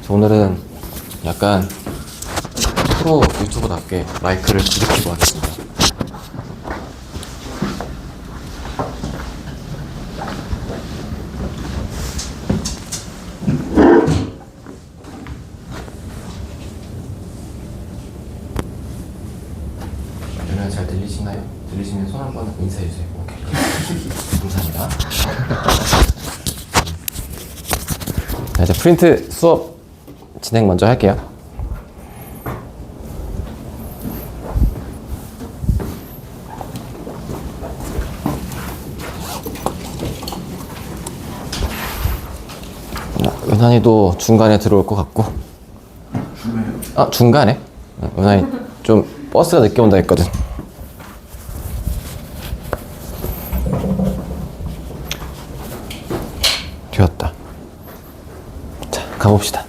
오늘은 약간 프로 유튜버답게 마이크를 들이키고 하겠습니다. 그러면 잘 들리시나요? 들리시면 손 한번 인사해주세요. 오케이. 감사합니다. 자, 이제 프린트 수업 진행 먼저 할게요. 은한이도 중간에 들어올 것 같고. 아, 중간에? 은한이 좀 버스가 늦게 온다 했거든. 되었다. 자, 가봅시다.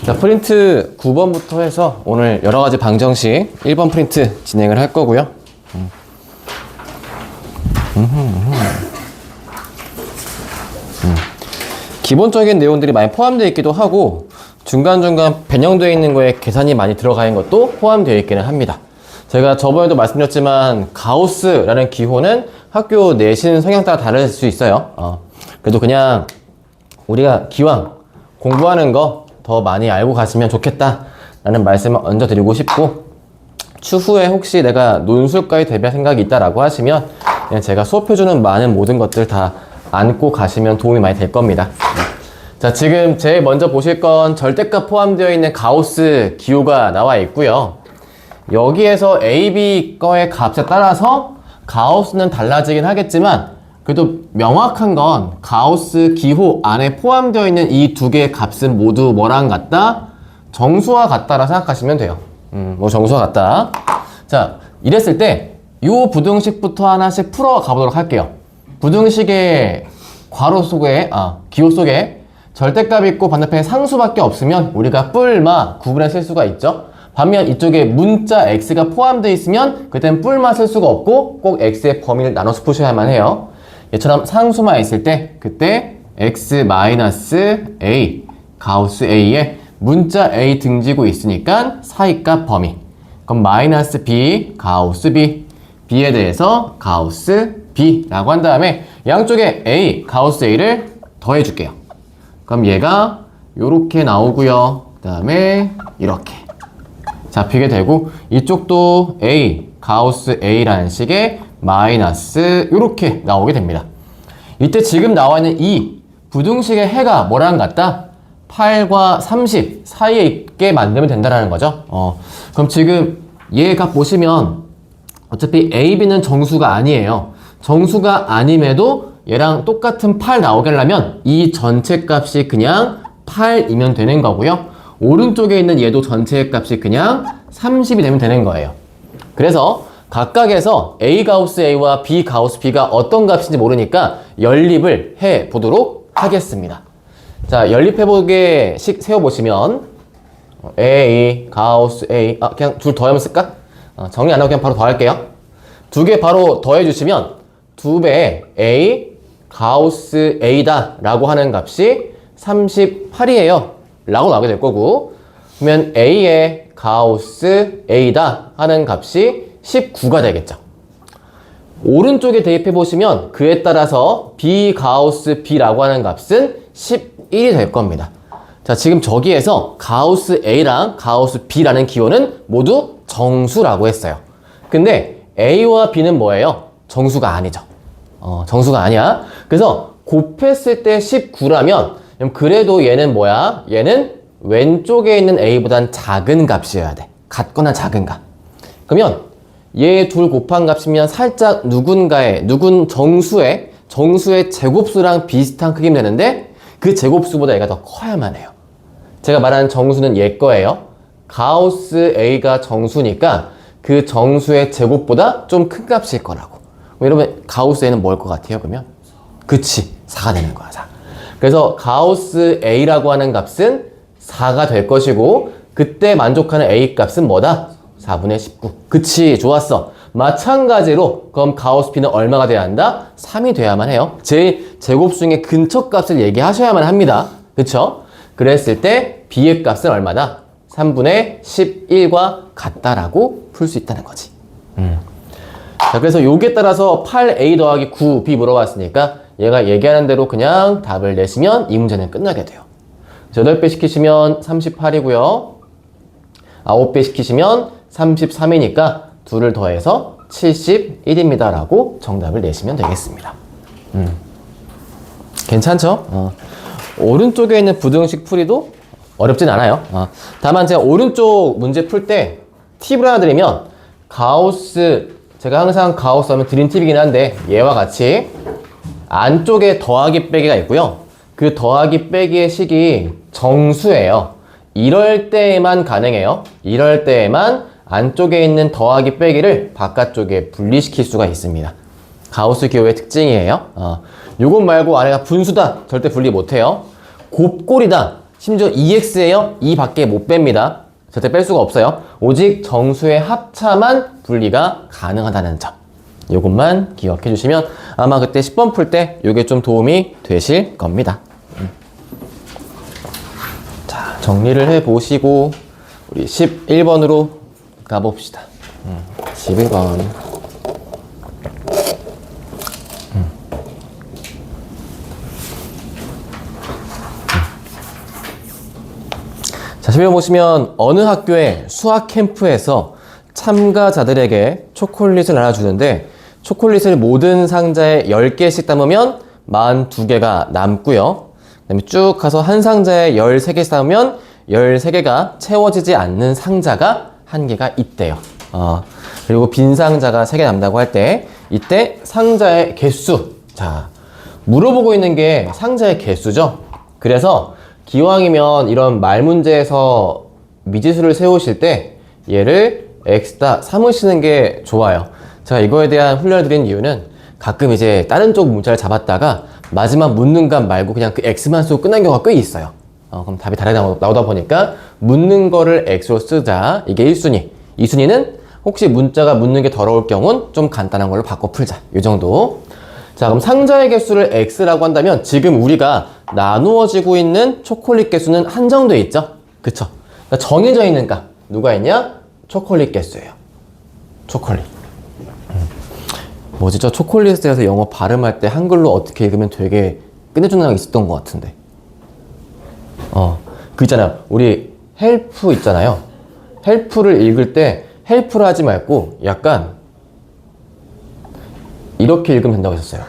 자, 프린트 9번부터 해서 오늘 여러가지 방정식 1번 프린트 진행을 할 거고요. 기본적인 내용들이 많이 포함되어 있기도 하고 중간중간 변형되어 있는 거에 계산이 많이 들어가 있는 것도 포함되어 있기는 합니다. 제가 저번에도 말씀드렸지만 가우스라는 기호는 학교 내신 성향 따라 다를 수 있어요. 그래도 그냥 우리가 기왕 공부하는 거 더 많이 알고 가시면 좋겠다 라는 말씀을 얹어드리고 싶고, 추후에 혹시 내가 논술과에 대비할 생각이 있다라고 하시면 그냥 제가 수업해주는 많은 모든 것들 다 안고 가시면 도움이 많이 될 겁니다. 자, 지금 제일 먼저 보실 건 절대값 포함되어 있는 가우스 기호가 나와 있고요. 여기에서 A, B 거의 값에 따라서 가우스는 달라지긴 하겠지만 그래도 명확한 건 가우스 기호 안에 포함되어 있는 이 두 개의 값은 모두 뭐랑 같다? 정수와 같다라 생각하시면 돼요. 뭐 정수와 같다. 자, 이랬을 때 이 부등식부터 하나씩 풀어 가보도록 할게요. 부등식의 괄호 속에, 기호 속에 절대값이 있고 반대편에 상수밖에 없으면 우리가 뿔마 구분해 쓸 수가 있죠. 반면 이쪽에 문자 x가 포함되어 있으면 그땐 뿔마 쓸 수가 없고 꼭 x의 범위를 나눠서 푸셔야만 해요. 얘처럼 상수만 있을 때 그때 x-a 가우스 a에 문자 a 등지고 있으니까 사이값 범위, 그럼 마이너스 b 가우스 b, b에 대해서 가우스 b 라고 한 다음에 양쪽에 a 가우스 a를 더해 줄게요. 그럼 얘가 요렇게 나오고요. 그 다음에 이렇게 잡히게 되고 이쪽도 a 가우스 a라는 식의 마이너스 요렇게 나오게 됩니다. 이때 지금 나와 있는 이 부등식의 해가 뭐랑 같다? 8과 30 사이에 있게 만들면 된다는 거죠. 그럼 지금 얘 값 보시면 어차피 a, b는 정수가 아니에요. 정수가 아님에도 얘랑 똑같은 8 나오게 하려면 이 전체 값이 그냥 8이면 되는 거고요. 오른쪽에 있는 얘도 전체 값이 그냥 30이 되면 되는 거예요. 그래서 각각에서 A 가우스 A와 B 가우스 B가 어떤 값인지 모르니까 연립을 해 보도록 하겠습니다. 자, 연립해보게 식 세워보시면 A 가우스 A, 그냥 둘 더하면 쓸까? 정리 안 하고 그냥 바로 더할게요. 두 개 바로 더해주시면 2배의 A 가우스 A다 라고 하는 값이 38이에요 라고 나오게 될 거고, 그러면 A의 가우스 A다 하는 값이 19가 되겠죠. 오른쪽에 대입해 보시면 그에 따라서 B 가우스 B라고 하는 값은 11이 될 겁니다. 자, 지금 저기에서 가우스 A랑 가우스 B라는 기호는 모두 정수라고 했어요. 근데 A와 B는 뭐예요? 정수가 아니죠. 정수가 아니야. 그래서 곱했을 때 19라면 그래도 얘는 뭐야? 얘는 왼쪽에 있는 A보단 작은 값이어야 돼. 같거나 작은 값. 그러면 얘 둘 곱한 값이면 살짝 누군 정수의 제곱수랑 비슷한 크기면 되는데 그 제곱수보다 얘가 더 커야만 해요. 제가 말하는 정수는 얘 거예요. 가우스 A가 정수니까 그 정수의 제곱보다 좀 큰 값일 거라고. 여러분 가우스 A는 뭘 것 같아요? 그러면? 그치, 4가 되는 거야. 4. 그래서 가우스 A라고 하는 값은 4가 될 것이고 그때 만족하는 A 값은 뭐다? 4분의 19. 그치, 좋았어. 마찬가지로 그럼 가우스 B는 얼마가 돼야 한다? 3이 돼야만 해요. 제일 제곱수의 근처 값을 얘기하셔야만 합니다. 그쵸? 그랬을 때 b의 값은 얼마다? 3분의 11과 같다라고 풀 수 있다는 거지. 자, 그래서 요게 따라서 8a 더하기 9b 물어봤으니까 얘가 얘기하는 대로 그냥 답을 내시면 이 문제는 끝나게 돼요. 8배 시키시면 38이고요. 9배 시키시면 33이니까 둘을 더해서 71입니다 라고 정답을 내시면 되겠습니다. 괜찮죠? 오른쪽에 있는 부등식 풀이도 어렵진 않아요. 다만 제가 오른쪽 문제 풀 때 팁을 하나 드리면 가우스, 제가 항상 가우스 하면 드린 팁이긴 한데 얘와 같이 안쪽에 더하기 빼기가 있고요. 그 더하기 빼기의 식이 정수예요. 이럴 때에만 가능해요. 이럴 때에만 안쪽에 있는 더하기 빼기를 바깥쪽에 분리시킬 수가 있습니다. 가우스 기호의 특징이에요. 요것 말고 안에가 분수다. 절대 분리 못해요. 곱꼴이다. 심지어 EX예요. 2밖에 못 뺍니다. 절대 뺄 수가 없어요. 오직 정수의 합차만 분리가 가능하다는 점. 요것만 기억해 주시면 아마 그때 10번 풀 때 요게 좀 도움이 되실 겁니다. 자, 정리를 해 보시고 우리 11번으로 가봅시다. 11번. 자, 11번 보시면 어느 학교의 수학 캠프에서 참가자들에게 초콜릿을 나눠주는데 초콜릿을 모든 상자에 10개씩 담으면 42개가 남고요. 그 다음에 쭉 가서 한 상자에 13개씩 담으면 13개가 채워지지 않는 상자가 1개가 있대요. 그리고 빈 상자가 3개 남다고 할 때 이때 상자의 개수. 자, 물어보고 있는 게 상자의 개수죠. 그래서 기왕이면 이런 말 문제에서 미지수를 세우실 때 얘를 x다 삼으시는 게 좋아요. 제가 이거에 대한 훈련을 드린 이유는 가끔 이제 다른 쪽 문자를 잡았다가 마지막 묻는 값 말고 그냥 그 x만 쓰고 끝난 경우가 꽤 있어요. 그럼 답이 다르게 나오다 보니까 묻는 거를 x로 쓰자. 이게 1순위. 2순위는 혹시 문자가 묻는 게 더러울 경우는 좀 간단한 걸로 바꿔 풀자. 이 정도. 자, 그럼 상자의 개수를 x라고 한다면 지금 우리가 나누어지고 있는 초콜릿 개수는 한정돼 있죠? 그쵸? 그러니까 정해져 있는 값. 누가 있냐? 초콜릿 개수예요. 초콜릿. 뭐지? 저 초콜릿에 대해서 영어 발음할 때 한글로 어떻게 읽으면 되게 끝내주는 게 있었던 것 같은데. 그 있잖아요. 우리 헬프 있잖아요. 헬프를 읽을 때 헬프를 하지 말고 약간 이렇게 읽으면 된다고 했었어요.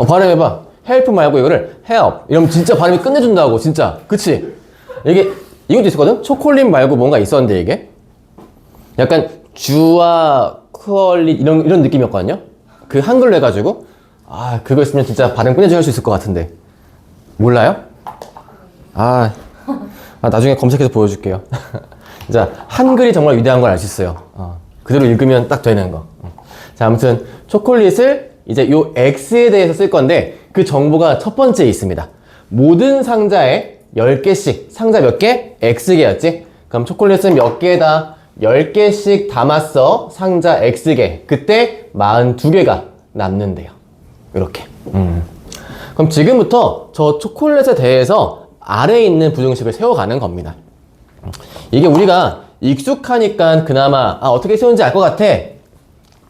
발음해봐. 헬프 말고 이거를 help 이러면 진짜 발음이 끝내준다고. 진짜. 그치? 이게 이것도 있었거든? 초콜릿 말고 뭔가 있었는데 이게 약간 주와 퀄릿 이런 느낌이었거든요. 그 한글로 해가지고 그거 있으면 진짜 발음 끝내줄 수 있을 것 같은데 몰라요? 나중에 검색해서 보여줄게요. 자, 한글이 정말 위대한 걸 알 수 있어요. 그대로 읽으면 딱 되는 거. 자, 아무튼 초콜릿을 이제 요 X에 대해서 쓸 건데 그 정보가 첫 번째에 있습니다. 모든 상자에 10개씩, 상자 몇 개? X개였지? 그럼 초콜릿은 몇 개다? 10개씩 담았어. 상자 X개. 그때 42개가 남는데요. 이렇게. 그럼 지금부터 저 초콜릿에 대해서 아래에 있는 부등식을 세워가는 겁니다. 이게 우리가 익숙하니까 그나마 어떻게 세우는지 알 것 같아.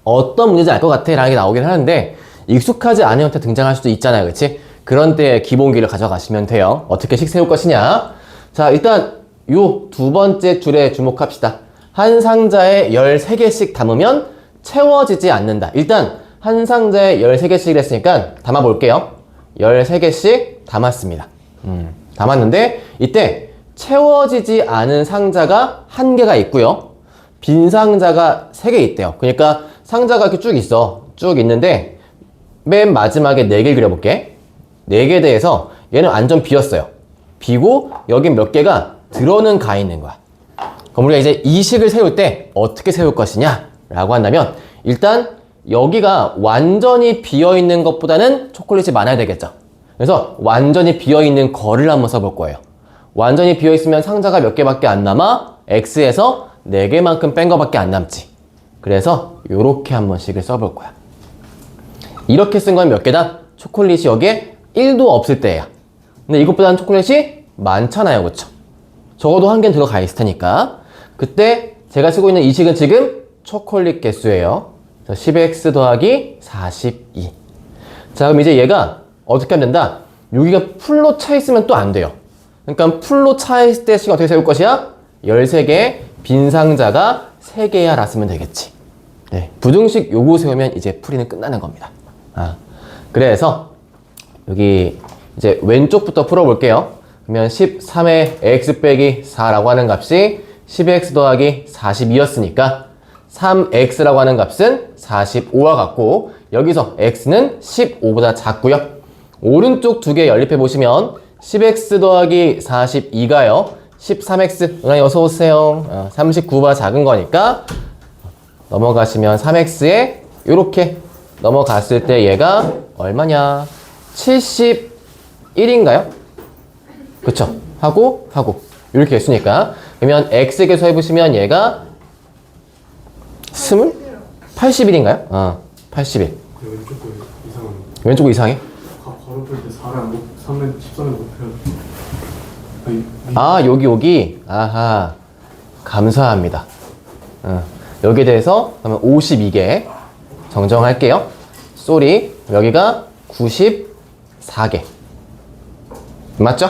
어떤 문제인지 알 것 같아 라는 게 나오긴 하는데 익숙하지 않은 형태 등장할 수도 있잖아요. 그치? 그런 때 기본기를 가져가시면 돼요. 어떻게 식 세울 것이냐. 자, 일단 요 두 번째 줄에 주목합시다. 한 상자에 13개씩 담으면 채워지지 않는다. 일단 한 상자에 13개씩 했으니까 담아볼게요. 13개씩 담았습니다. 담았는데 이때 채워지지 않은 상자가 1개가 있고요. 빈 상자가 3개 있대요. 그러니까 상자가 이렇게 쭉 있어. 쭉 있는데 맨 마지막에 4개를 그려볼게. 4개에 대해서 얘는 완전 비었어요. 비고 여긴 몇 개가 들어는 가 있는 거야. 그럼 우리가 이제 이 식을 세울 때 어떻게 세울 것이냐 라고 한다면 일단 여기가 완전히 비어있는 것보다는 초콜릿이 많아야 되겠죠. 그래서 완전히 비어있는 거를 한번 써볼 거예요. 완전히 비어있으면 상자가 몇 개밖에 안 남아. X에서 4개만큼 뺀 거밖에 안 남지. 그래서 요렇게 한번 식을 써볼 거야. 이렇게 쓴 건 몇 개다? 초콜릿이 여기에 1도 없을 때야. 근데 이것보다는 초콜릿이 많잖아요. 그쵸? 적어도 한 개는 들어가 있을 테니까. 그때 제가 쓰고 있는 이 식은 지금 초콜릿 개수예요. 10x 더하기 42. 자, 그럼 이제 얘가 어떻게 하면 된다? 여기가 풀로 차 있으면 또 안 돼요. 그러니까 풀로 차 있을 때 식은 어떻게 세울 것이야? 13개, 빈 상자가 3개야 라 쓰면 되겠지. 네, 부등식 요거 세우면 이제 풀이는 끝나는 겁니다. 그래서 여기 이제 왼쪽부터 풀어볼게요. 그러면 13의 x 빼기 4라고 하는 값이 10x 더하기 42였으니까 3x라고 하는 값은 45와 같고 여기서 x는 15보다 작고요. 오른쪽 두 개 연립해 보시면 10x 더하기 42가요. 13x, 누나 어서 오세요. 39보다 작은 거니까 넘어가시면 3x에 이렇게 넘어갔을 때 얘가 얼마냐? 71인가요? 그쵸? 하고 이렇게 했으니까 그러면 x 계수 해보시면 얘가 81인가요? 81. 왼쪽 이상해? 걸어볼 때 4를 3면 13을 못 펴요. 여기. 아하. 감사합니다. 여기에 대해서 그러면 52개 정정할게요. 쏘리. 여기가 94개. 맞죠?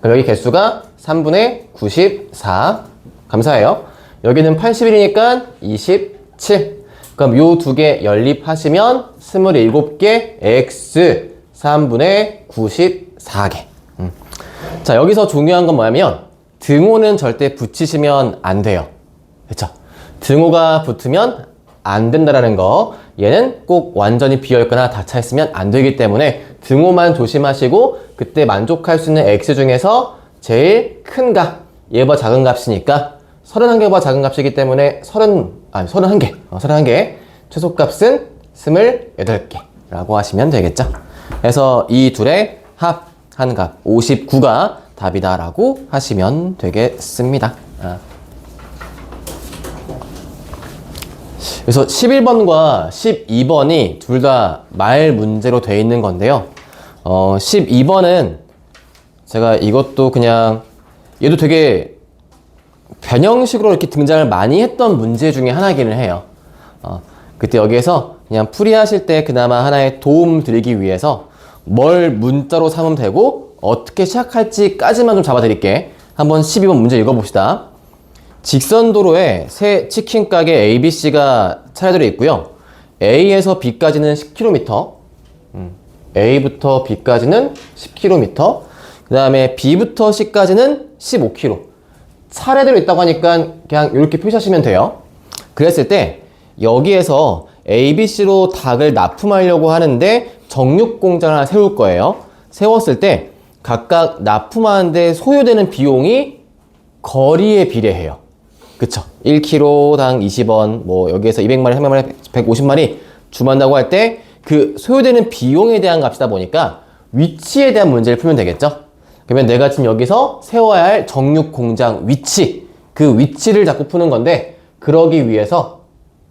그럼 여기 개수가 3분의 94. 감사해요. 여기는 81이니까 27. 그럼 요 두 개 연립하시면 27개 x 3분의 94개. 자, 여기서 중요한 건 뭐냐면 등호는 절대 붙이시면 안 돼요. 그쵸? 등호가 붙으면 안 된다라는 거. 얘는 꼭 완전히 비어있거나 다 차있으면 안 되기 때문에 등호만 조심하시고 그때 만족할 수 있는 x 중에서 제일 큰 값, 얘보다 작은 값이니까 31개보다 작은 값이기 때문에 31개. 최소값은 28개 라고 하시면 되겠죠. 그래서 이 둘의 합한 값 59가 답이다 라고 하시면 되겠습니다. 그래서 11번과 12번이 둘 다 말 문제로 되어 있는 건데요. 12번은 제가 이것도 그냥 얘도 되게 변형식으로 이렇게 등장을 많이 했던 문제 중에 하나이기는 해요. 그때 여기에서 그냥 풀이하실 때 그나마 하나의 도움 드리기 위해서 뭘 문자로 삼으면 되고 어떻게 시작할지까지만 좀 잡아드릴게. 한번 12번 문제 읽어봅시다. 직선도로에 새 치킨 가게 ABC가 차례대로 있고요. A에서 B까지는 10km, A부터 B까지는 10km, 그 다음에 B부터 C까지는 15km. 차례대로 있다고 하니까 그냥 이렇게 표시하시면 돼요. 그랬을 때 여기에서 ABC로 닭을 납품하려고 하는데 정육 공장을 하나 세울 거예요. 세웠을 때 각각 납품하는데 소요되는 비용이 거리에 비례해요. 그쵸? 1kg당 20원, 뭐 여기에서 200마리, 300마리, 150마리 주문한다고 할 때 그 소요되는 비용에 대한 값이다 보니까 위치에 대한 문제를 풀면 되겠죠? 그러면 내가 지금 여기서 세워야 할 정육 공장 위치, 그 위치를 자꾸 푸는 건데 그러기 위해서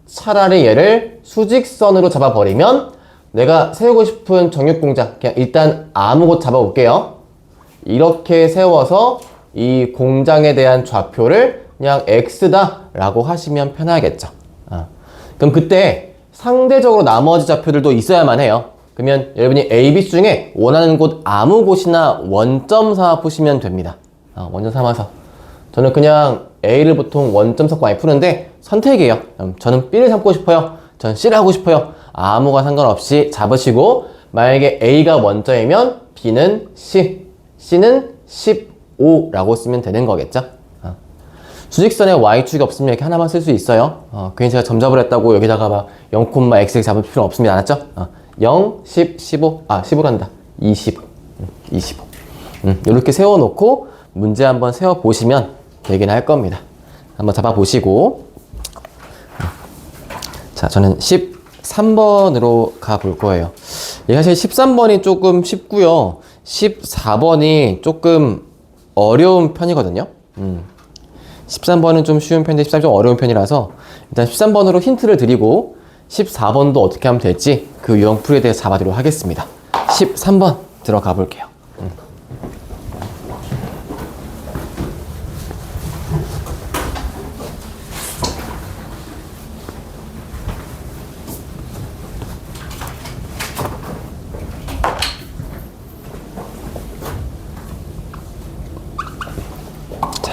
차라리 얘를 수직선으로 잡아버리면 내가 세우고 싶은 정육 공장 그냥 일단 아무 곳 잡아볼게요. 이렇게 세워서 이 공장에 대한 좌표를 그냥 X다 라고 하시면 편하겠죠. 그럼 그때 상대적으로 나머지 좌표들도 있어야만 해요. 그러면 여러분이 ABC 중에 원하는 곳 아무 곳이나 원점 삼아 푸시면 됩니다. 원점 삼아서 저는 그냥 A를 보통 원점 삼고 많이 푸는데 선택이에요. 저는 B를 삼고 싶어요. 전 C를 하고 싶어요. 아무가 상관없이 잡으시고 만약에 A가 원점이면 B는 C, C는 15라고 쓰면 되는 거겠죠. 수직선에 Y축이 없으면 이렇게 하나만 쓸 수 있어요. 괜히 제가 점잡을 했다고 여기다가 막 0,x 잡을 필요 없습니다. 알았죠? 0, 10, 15, 15란다. 25. 이렇게 세워놓고 문제 한번 세워보시면 되긴 할 겁니다. 한번 잡아보시고. 자, 저는 13번으로 가볼 거예요. 사실 13번이 조금 쉽고요. 14번이 조금 어려운 편이거든요. 13번은 좀 쉬운 편인데 13번이 좀 어려운 편이라서 일단 13번으로 힌트를 드리고 14번도 어떻게 하면 될지 그 유형풀이에 대해서 잡아드리도록 하겠습니다. 13번 들어가 볼게요.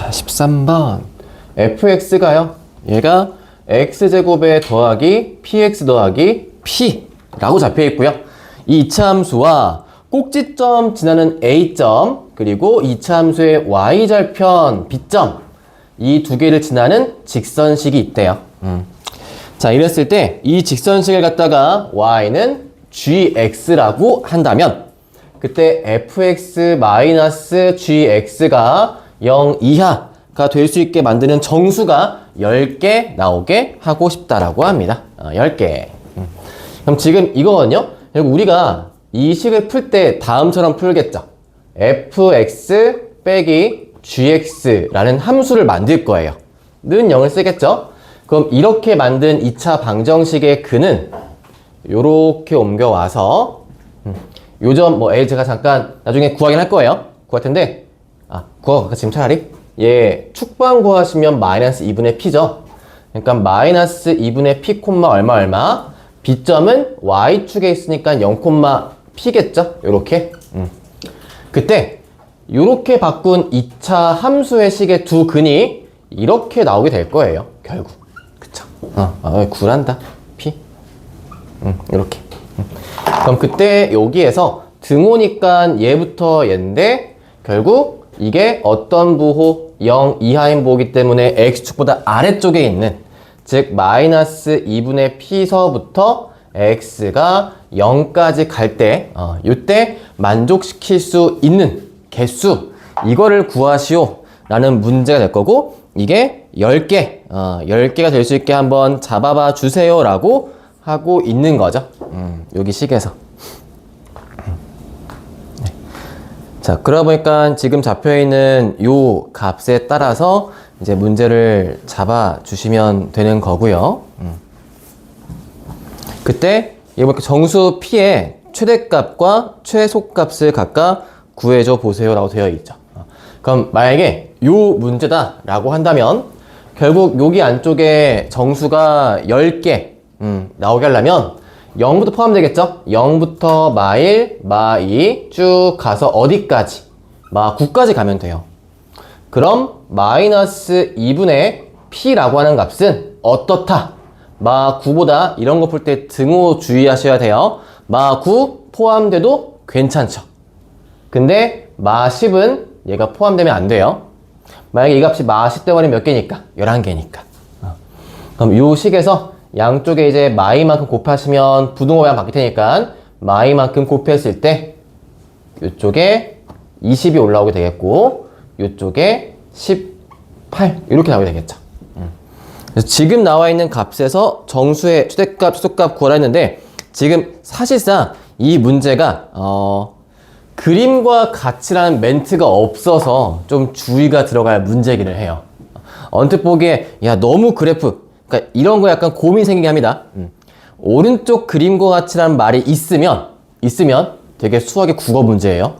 자, 13번. fx가요. 얘가 x제곱에 더하기 px 더하기 p라고 잡혀 있고요. 이 이차함수와 꼭지점 지나는 a점 그리고 이차함수의 y절편 b점 이 두 개를 지나는 직선식이 있대요. 자, 이랬을 때 이 직선식을 갖다가 y는 gx라고 한다면 그때 fx-gx가 0 이하가 될 수 있게 만드는 정수가 10개 나오게 하고 싶다라고 합니다. 10개. 그럼 지금 이거는요. 결국 우리가 이 식을 풀 때 다음처럼 풀겠죠. fx 빼기 gx라는 함수를 만들 거예요. 는 0을 쓰겠죠. 그럼 이렇게 만든 2차 방정식의 근은 요렇게 옮겨와서 요점 뭐 제가 잠깐 나중에 구하긴 할 거예요. 구할 텐데 구하고 지금 차라리 얘 축방 구하시면 마이너스 2분의 p죠. 그러니까 마이너스 2분의 p 콤마 얼마 b점은 y축에 있으니까 0 콤마 p겠죠. 요렇게 그때 요렇게 바꾼 2차 함수의 식의 두 근이 이렇게 나오게 될 거예요. 결국 그쵸? 구란다 p 이렇게 그럼 그때 여기에서 등호니까 얘부터 얘인데 결국 이게 어떤 부호 0 이하인 부호이기 때문에 x축보다 아래쪽에 있는 즉 마이너스 2분의 p서부터 x가 0까지 갈 때 이때 만족시킬 수 있는 개수 이거를 구하시오 라는 문제가 될 거고 이게 10개 10개가 될 수 있게 한번 잡아봐 주세요 라고 하고 있는 거죠. 여기 식에서 네. 자, 그러다 보니까 지금 잡혀있는 요 값에 따라서 이제 문제를 잡아 주시면 되는 거고요. 그때 이렇게 정수 p의 최대값과 최소값을 각각 구해줘 보세요 라고 되어 있죠. 그럼 만약에 요 문제다 라고 한다면 결국 여기 안쪽에 정수가 10개 나오게 하려면 0부터 포함되겠죠? 0부터 마1, 마2 쭉 가서 어디까지? 마9까지 가면 돼요. 그럼 마이너스 2분의 p라고 하는 값은 어떻다? 마9보다 이런 거 풀 때 등호 주의하셔야 돼요. 마9 포함돼도 괜찮죠. 근데 마10은 얘가 포함되면 안 돼요. 만약에 이 값이 마10 덩어리 몇 개니까? 11개니까. 그럼 이 식에서 양쪽에 이제 마이만큼 곱하시면 부등호 방향 바뀔 테니까 마이만큼 곱했을 때 이쪽에 20이 올라오게 되겠고 이쪽에 18 이렇게 나오게 되겠죠. 그래서 지금 나와 있는 값에서 정수의 최대값, 최소값 구하라 했는데 지금 사실상 이 문제가 그림과 같이라는 멘트가 없어서 좀 주의가 들어갈 문제기를 해요. 언뜻 보기에 야 너무 그래프 그러니까 이런 거 약간 고민 생기게 합니다. 오른쪽 그림과 같이라는 말이 있으면 되게 수학의 국어 문제예요.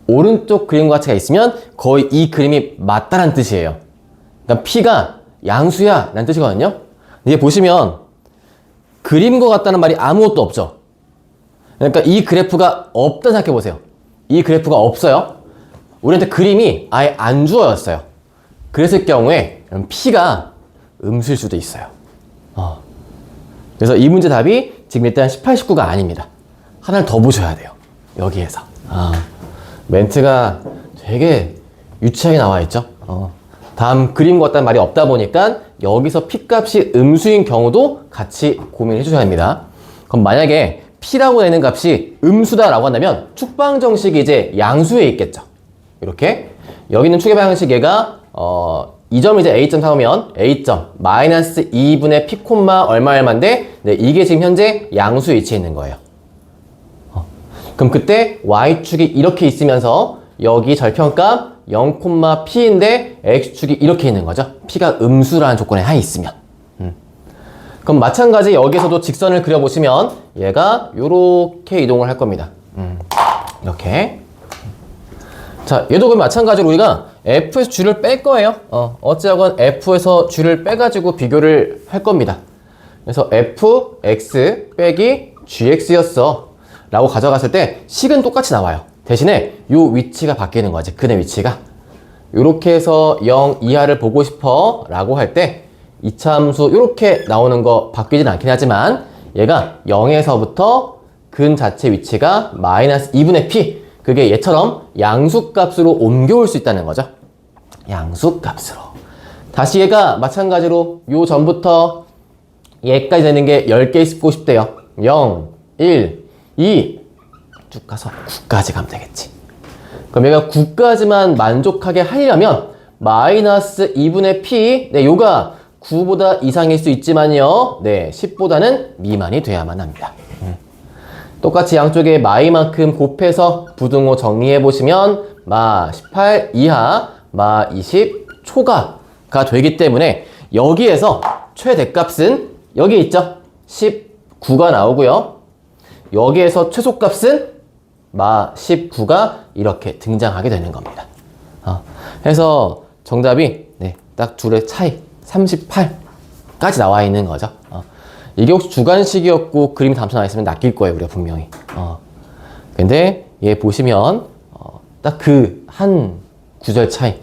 오른쪽 그림과 같이가 있으면 거의 이 그림이 맞다란 뜻이에요. 그러니까 P가 양수야 라는 뜻이거든요. 이게 보시면 그림과 같다는 말이 아무것도 없죠. 그러니까 이 그래프가 없다 생각해 보세요. 이 그래프가 없어요. 우리한테 그림이 아예 안 주어졌어요. 그랬을 경우에 P가 음수일 수도 있어요. 그래서 이 문제 답이 지금 일단 18, 19가 아닙니다. 하나를 더 보셔야 돼요. 여기에서. 멘트가 되게 유치하게 나와 있죠. 다음 그림과 같다는 말이 없다 보니까 여기서 P값이 음수인 경우도 같이 고민해 주셔야 합니다. 그럼 만약에 P라고 내는 값이 음수다라고 한다면 축방 정식이 이제 양수에 있겠죠. 이렇게 여기 있는 축의 방정식 얘가 이 점이 이제 A점 삼으면 A점 마이너스 2분의 P 콤마 얼마인데 네, 이게 지금 현재 양수 위치에 있는 거예요. 그럼 그때 Y축이 이렇게 있으면서 여기 절편값 0, P인데 X축이 이렇게 있는 거죠. P가 음수라는 조건에 하에 있으면. 그럼 마찬가지 여기서도 직선을 그려보시면 얘가 요렇게 이동을 할 겁니다. 이렇게. 자, 얘도 그럼 마찬가지로 우리가 F에서 G를 뺄 거예요. 어찌하건 F에서 G를 빼가지고 비교를 할 겁니다. 그래서 Fx 빼기 GX였어 라고 가져갔을 때 식은 똑같이 나와요. 대신에 요 위치가 바뀌는 거지. 근의 위치가. 요렇게 해서 0 이하를 보고 싶어 라고 할 때 이차함수 요렇게 나오는 거 바뀌진 않긴 하지만 얘가 0에서부터 근 자체 위치가 마이너스 2분의 p, 그게 얘처럼 양수값으로 옮겨올 수 있다는 거죠. 양수값으로. 다시 얘가 마찬가지로 요 전부터 얘까지 되는 게 10개 쓰고 싶대요. 0, 1, 2 쭉 가서 9까지 가면 되겠지. 그럼 얘가 9까지만 만족하게 하려면 마이너스 2분의 p, 네, 요가 9보다 이상일 수 있지만요, 네, 10보다는 미만이 돼야만 합니다. 똑같이 양쪽에 마이만큼 곱해서 부등호 정리해 보시면 마 18 이하, 마 20 초과가 되기 때문에 여기에서 최대값은 여기 있죠? 19가 나오고요. 여기에서 최소값은 마 19가 이렇게 등장하게 되는 겁니다. 해서 정답이 네, 딱 둘의 차이 38까지 나와 있는 거죠. 이게 혹시 주관식이었고 그림이 다음처럼 나와 있으면 낚일 거예요, 우리가 분명히. 근데 얘 보시면 딱 그 한 구절 차이,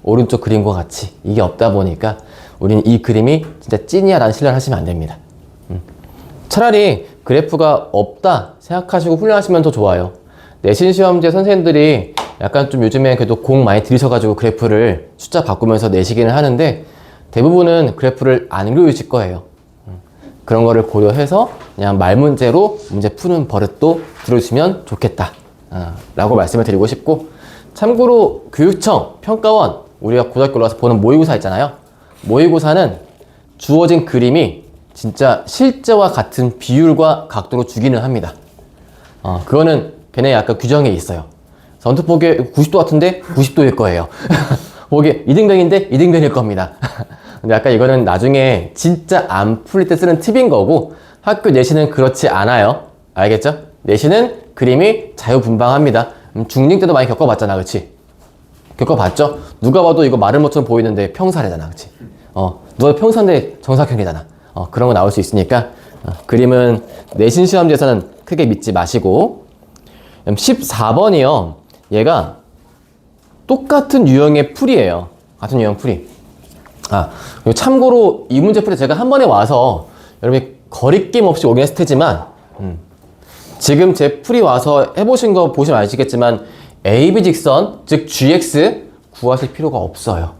오른쪽 그림과 같이 이게 없다 보니까 우리는 이 그림이 진짜 찐이야 라는 신뢰를 하시면 안 됩니다. 차라리 그래프가 없다 생각하시고 훈련하시면 더 좋아요. 내신 시험제 선생님들이 약간 좀 요즘에 그래도 공 많이 들이셔가지고 그래프를 숫자 바꾸면서 내시기는 하는데 대부분은 그래프를 안 그려주실 거예요. 그런 거를 고려해서 그냥 말 문제로 문제 푸는 버릇도 들어주시면 좋겠다 라고 말씀을 드리고 싶고, 참고로 교육청, 평가원, 우리가 고등학교 올라가서 보는 모의고사 있잖아요. 모의고사는 주어진 그림이 진짜 실제와 같은 비율과 각도로 주기는 합니다. 그거는 걔네 약간 규정에 있어요. 언뜻 보기에 90도 같은데 90도일 거예요. 보기에 2등병인데 2등병일 겁니다. 근데 약간 이거는 나중에 진짜 안 풀릴 때 쓰는 팁인 거고, 학교 내신은 그렇지 않아요. 알겠죠? 내신은 그림이 자유분방합니다. 중딩 때도 많이 겪어봤잖아, 그치? 겪어봤죠? 누가 봐도 이거 마른 것처럼 보이는데 평사래잖아, 그치? 누가 평사인데 정사각형이잖아. 그런 거 나올 수 있으니까 그림은 내신 시험지에서는 크게 믿지 마시고. 14번이요. 얘가 똑같은 유형의 풀이에요. 같은 유형 풀이. 그리고 참고로 이 문제 풀이 제가 한 번에 와서 여러분이 거리낌 없이 오긴 했을 테지만 지금 제 풀이 와서 해보신 거 보시면 아시겠지만 AB 직선, 즉 GX 구하실 필요가 없어요.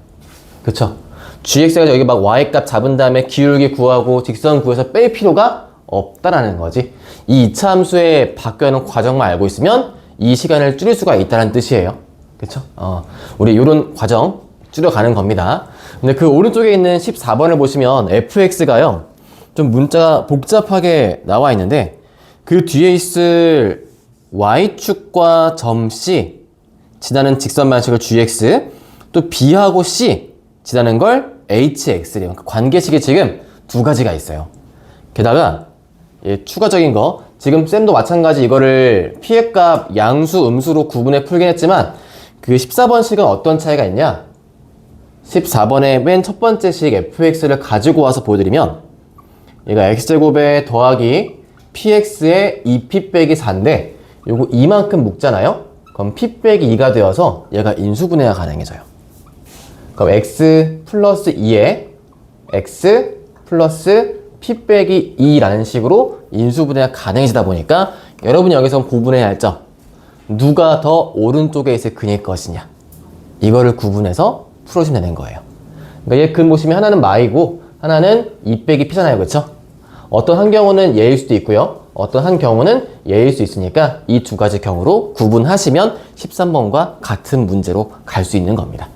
그쵸? GX가 여기 막 Y값 잡은 다음에 기울기 구하고 직선 구해서 뺄 필요가 없다라는 거지. 이 2차 함수의 바뀌어가는 과정만 알고 있으면 이 시간을 줄일 수가 있다는 뜻이에요. 그쵸? 우리 이런 과정 줄여가는 겁니다. 근데 그 오른쪽에 있는 14번을 보시면 fx가요, 좀 문자가 복잡하게 나와 있는데 그 뒤에 있을 y축과 점 C 지나는 직선 방식을 gx, 또 b하고 c 지나는 걸 hx래요. 그러니까 관계식이 지금 두 가지가 있어요. 게다가 추가적인 거, 지금 쌤도 마찬가지 이거를 피해값 양수 음수로 구분해 풀긴 했지만 그 14번식은 어떤 차이가 있냐? 14번의 맨 첫 번째 식 fx를 가지고 와서 보여드리면 얘가 x제곱에 더하기 px에 2p 빼기 4인데 요거 이만큼 묶잖아요? 그럼 p 빼기 2가 되어서 얘가 인수분해가 가능해져요. 그럼 x 플러스 2에 x 플러스 p 빼기 2라는 식으로 인수분해가 가능해지다 보니까 여러분이 여기서 구분해야 할 점, 누가 더 오른쪽에 있을 근일 것이냐, 이거를 구분해서 풀어주면 되는 거예요. 그러니까 얘 근 보시면 하나는 마이고 하나는 2 빼기 p잖아요. 그쵸? 어떤 한 경우는 얘일 수도 있고요, 어떤 한 경우는 얘일 수 있으니까 이 두 가지 경우로 구분하시면 13번과 같은 문제로 갈 수 있는 겁니다.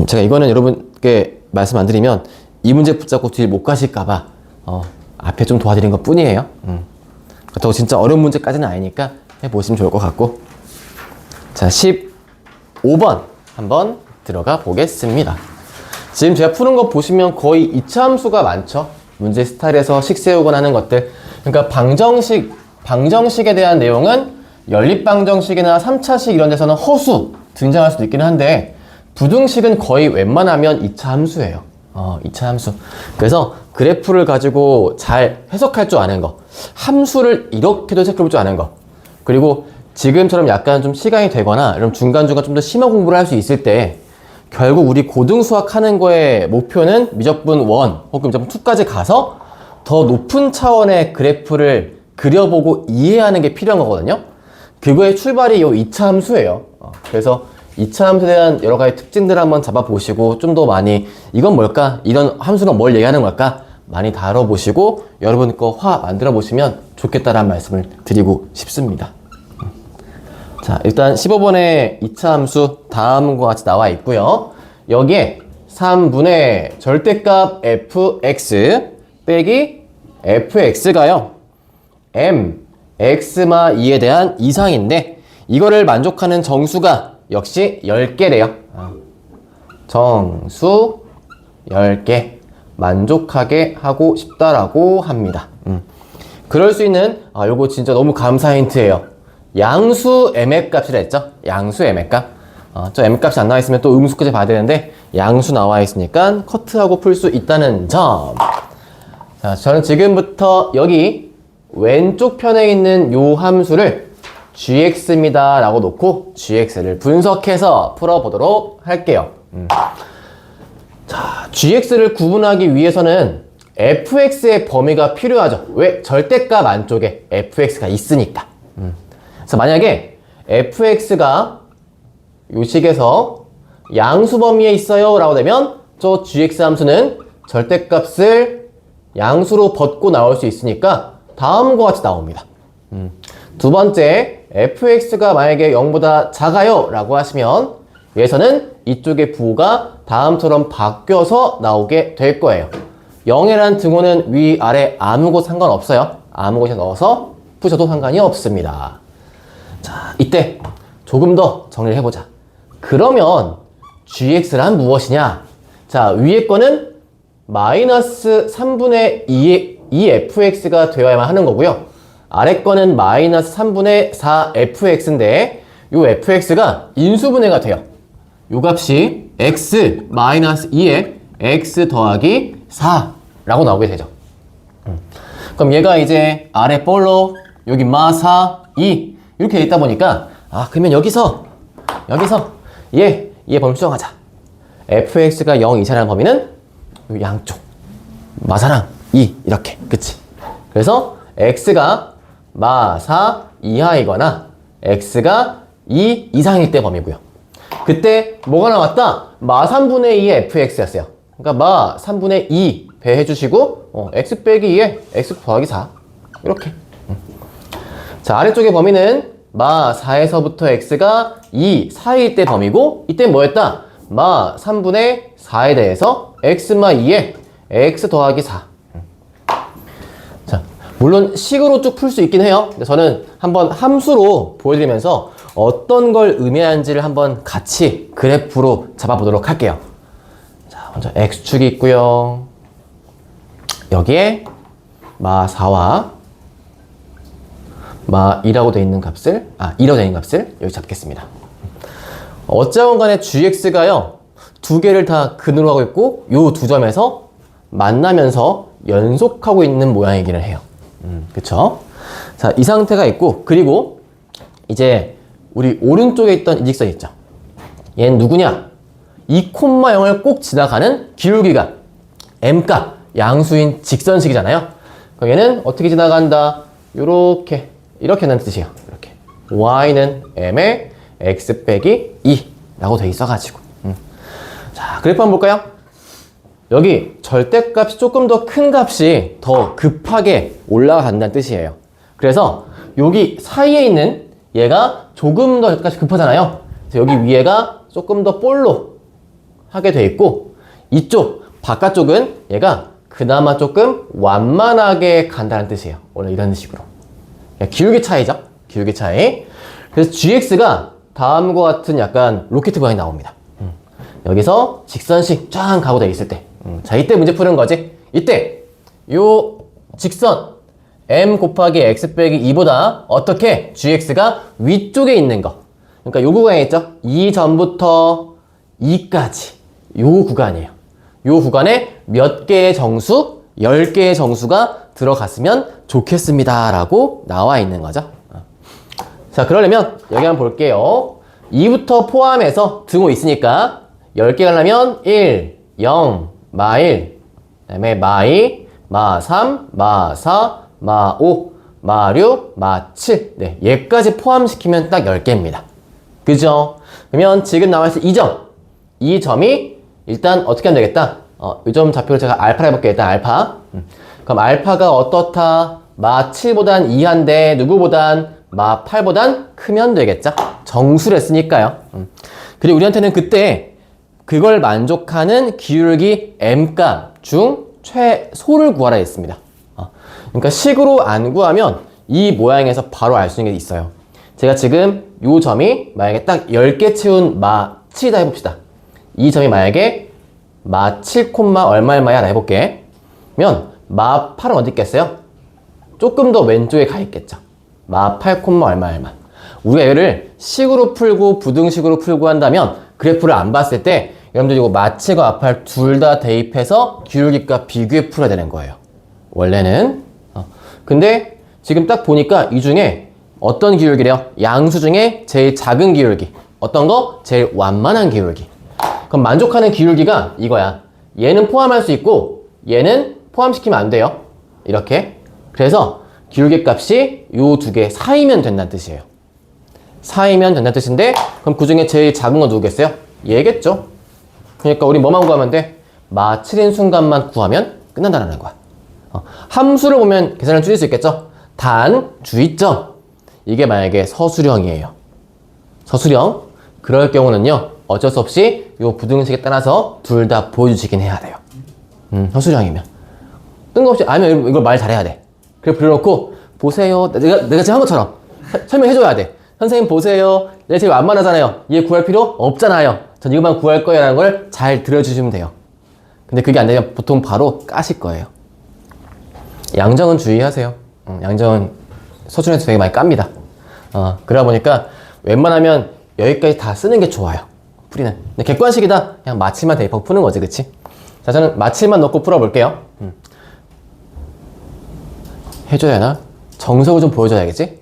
제가 이거는 여러분께 말씀 안 드리면 이 문제 붙잡고 뒤를 못 가실까봐 앞에 좀 도와드린 것 뿐이에요. 더 진짜 어려운 문제까지는 아니니까 해보시면 좋을 것 같고. 자, 15번 한번 들어가 보겠습니다. 지금 제가 푸는 거 보시면 거의 2차 함수가 많죠. 문제 스타일에서 식 세우거나 하는 것들. 그러니까 방정식에 대한 내용은 연립방정식이나 3차식 이런 데서는 허수 등장할 수도 있기는 한데 부등식은 거의 웬만하면 2차 함수예요. 2차 함수. 그래서 그래프를 가지고 잘 해석할 줄 아는 거, 함수를 이렇게도 해석해 볼 줄 아는 거, 그리고 지금처럼 약간 좀 시간이 되거나 이런 중간중간 좀 더 심화 공부를 할 수 있을 때 결국 우리 고등수학 하는 거의 목표는 미적분 1 혹은 미적분 2까지 가서 더 높은 차원의 그래프를 그려보고 이해하는 게 필요한 거거든요. 그거의 출발이 이 2차 함수예요. 그래서 2차 함수에 대한 여러 가지 특징들을 한번 잡아보시고 좀 더 많이 이건 뭘까? 이런 함수는 뭘 얘기하는 걸까? 많이 다뤄보시고 여러분 거 화 만들어 보시면 좋겠다라는 말씀을 드리고 싶습니다. 자, 일단 15번의 2차 함수 다음과 같이 나와 있고요. 여기에 3분의 절대값 fx 빼기 fx가요. m, x마 2에 대한 이상인데 이거를 만족하는 정수가 역시 10개래요. 정수 10개 만족하게 하고 싶다라고 합니다. 그럴 수 있는 요거 진짜 너무 감사 힌트예요. 양수 m의 값이라 했죠. 양수 m의 값. 저 m 값이 안 나와 있으면 또 음수까지 봐야 되는데 양수 나와 있으니까 커트하고 풀 수 있다는 점. 자, 저는 지금부터 여기 왼쪽 편에 있는 요 함수를 gx입니다 라고 놓고 gx를 분석해서 풀어보도록 할게요. 자, gx를 구분하기 위해서는 fx의 범위가 필요하죠. 왜? 절대값 안쪽에 fx가 있으니까. 그래서 만약에 fx가 요 식에서 양수 범위에 있어요 라고 되면 저 gx 함수는 절대값을 양수로 벗고 나올 수 있으니까 다음과 같이 나옵니다. 두 번째, fx가 만약에 0보다 작아요 라고 하시면 여기서는 이쪽의 부호가 다음처럼 바뀌어서 나오게 될 거예요. 0이라는 등호는 위아래 아무 곳 상관없어요. 아무 곳에 넣어서 푸셔도 상관이 없습니다. 자, 이때 조금 더 정리를 해보자. 그러면 gx란 무엇이냐? 자, 위에 거는 마이너스 3분의 2fx가 되어야만 하는 거고요. 아래 거는 마이너스 3분의 4fx인데 요 fx가 인수분해가 돼요. 요 값이 x 마이너스 2에 x 더하기 4라고 나오게 되죠. 그럼 얘가 이제 아래 볼로 여기 마4 2 이렇게 돼 있다 보니까 그러면 여기서 얘 범위 수정하자. fx가 0 이상이라는 범위는 요 양쪽 마4랑 2 이렇게 그치? 그래서 x가 마4 이하이거나 x가 2 이상일 때 범위고요. 그때 뭐가 나왔다? 마3분의 2의 fx였어요. 그러니까 마3분의 2 배해주시고 x 빼기 2에 x 더하기 4 이렇게. 자, 아래쪽의 범위는 마4에서부터 x가 2 사이일 때 범위고 이때 뭐였다? 마3분의 4에 대해서 x마 2에 x 더하기 4. 자, 물론 식으로 쭉 풀 수 있긴 해요. 근데 저는 한번 함수로 보여드리면서 어떤 걸 의미하는지를 한번 같이 그래프로 잡아보도록 할게요. 자, 먼저 x축이 있고요. 여기에 마4와 마2라고 되어 있는 값을 2라고 되어 있는 값을 여기 잡겠습니다. 어찌하건 간에 gx가요 두 개를 다 근으로 하고 있고 요 두 점에서 만나면서 연속하고 있는 모양이기는 해요. 그쵸? 자, 이 상태가 있고 그리고 이제 우리 오른쪽에 있던 이 직선 있죠? 얘는 누구냐? 2,0을 꼭 지나가는 기울기가 m값 양수인 직선식이잖아요. 그럼 얘는 어떻게 지나간다? 이렇게 하는 뜻이에요. 이렇게 y는 m의 x 빼기 2라고 돼 있어가지고 자, 그래프 한번 볼까요? 여기 절대값이 조금 더 큰 값이 더 급하게 올라간다는 뜻이에요. 그래서 여기 사이에 있는 얘가 조금 더 절대값이 급하잖아요. 그래서 여기 위에가 조금 더 볼로 하게 돼 있고 이쪽 바깥쪽은 얘가 그나마 조금 완만하게 간다는 뜻이에요. 원래 이런 식으로. 기울기 차이죠. 기울기 차이. 그래서 gx가 다음과 같은 약간 로켓 모양이 나옵니다. 여기서 직선식 쫙 가고 돼 있을 때. 자, 이때 문제 푸는 거지. 이때 요 직선 m 곱하기 x 빼기 2보다 어떻게 gx가 위쪽에 있는 거. 그러니까 요 구간에 있죠. 2 전부터 2까지 요 구간이에요. 요 구간에 몇 개의 정수? 10개의 정수가 들어갔으면 좋겠습니다 라고 나와 있는 거죠. 자, 그러려면 여기 한번 볼게요. 2부터 포함해서 등호 있으니까 10개 가려면 1, 0, 마 1, 그 다음에 마 2, 마 3, 마 4, 마 5, 마 6, 마 7. 네, 얘까지 포함시키면 딱 10개입니다. 그죠? 그러면 지금 나와 있을 2점. 이 점이 일단 어떻게 하면 되겠다? 이 점 좌표를 제가 알파로 해볼게요. 일단 알파. 그럼 알파가 어떻다? 마 7보단 2한데 누구보단? 마 8보단 크면 되겠죠? 정수를 했으니까요. 그리고 우리한테는 그때 그걸 만족하는 기울기 m값 중 최소를 구하라 했습니다. 그러니까 식으로 안 구하면 이 모양에서 바로 알 수 있는 게 있어요. 제가 지금 이 점이 만약에 딱 10개 채운 마 7이다 해봅시다. 이 점이 만약에 마 7, 얼마야 나 해볼게. 면 마 8은 어디 있겠어요? 조금 더 왼쪽에 가 있겠죠. 마 8, 얼마. 우리가 얘를 식으로 풀고 부등식으로 풀고 한다면 그래프를 안 봤을 때 여러분들 이거 마 7과 마 8 둘 다 대입해서 기울기값 비교해 풀어야 되는 거예요. 원래는. 근데 지금 딱 보니까 이 중에 어떤 기울기래요? 양수 중에 제일 작은 기울기. 어떤 거? 제일 완만한 기울기. 그럼 만족하는 기울기가 이거야. 얘는 포함할 수 있고 얘는 포함시키면 안 돼요. 이렇게. 그래서 기울기 값이 요 두 개 사이면 된다는 뜻이에요. 사이면 된다는 뜻인데 그럼 그 중에 제일 작은 건 누구겠어요? 얘겠죠. 그러니까 우리 뭐만 구하면 돼? 마 7인 순간만 구하면 끝난다는 거야. 함수를 보면 계산을 줄일 수 있겠죠? 단, 주의점. 이게 만약에 서술형이에요. 서술형. 그럴 경우는요. 어쩔 수 없이 요 부등식에 따라서 둘 다 보여주시긴 해야 돼요. 서술형이면. 뜬금없이 아니면 이걸 말 잘해야 돼. 그래 불러놓고 보세요. 내가 지금 한 것처럼 설명해줘야 돼. 선생님 보세요. 내가 지금 완만하잖아요. 얘 구할 필요 없잖아요. 전 이것만 구할 거예요 라는 걸 잘 들어주시면 돼요. 근데 그게 안 되면 보통 바로 까실 거예요. 양정은 주의하세요. 양정은 서술에서 되게 많이 깝니다. 그러다 보니까 웬만하면 여기까지 다 쓰는 게 좋아요. 풀이는. 근데 객관식이다. 그냥 마칠만 대입하고 푸는 거지, 그치? 자, 저는 마칠만 넣고 풀어볼게요. 해줘야 하나? 정석을 좀 보여줘야겠지?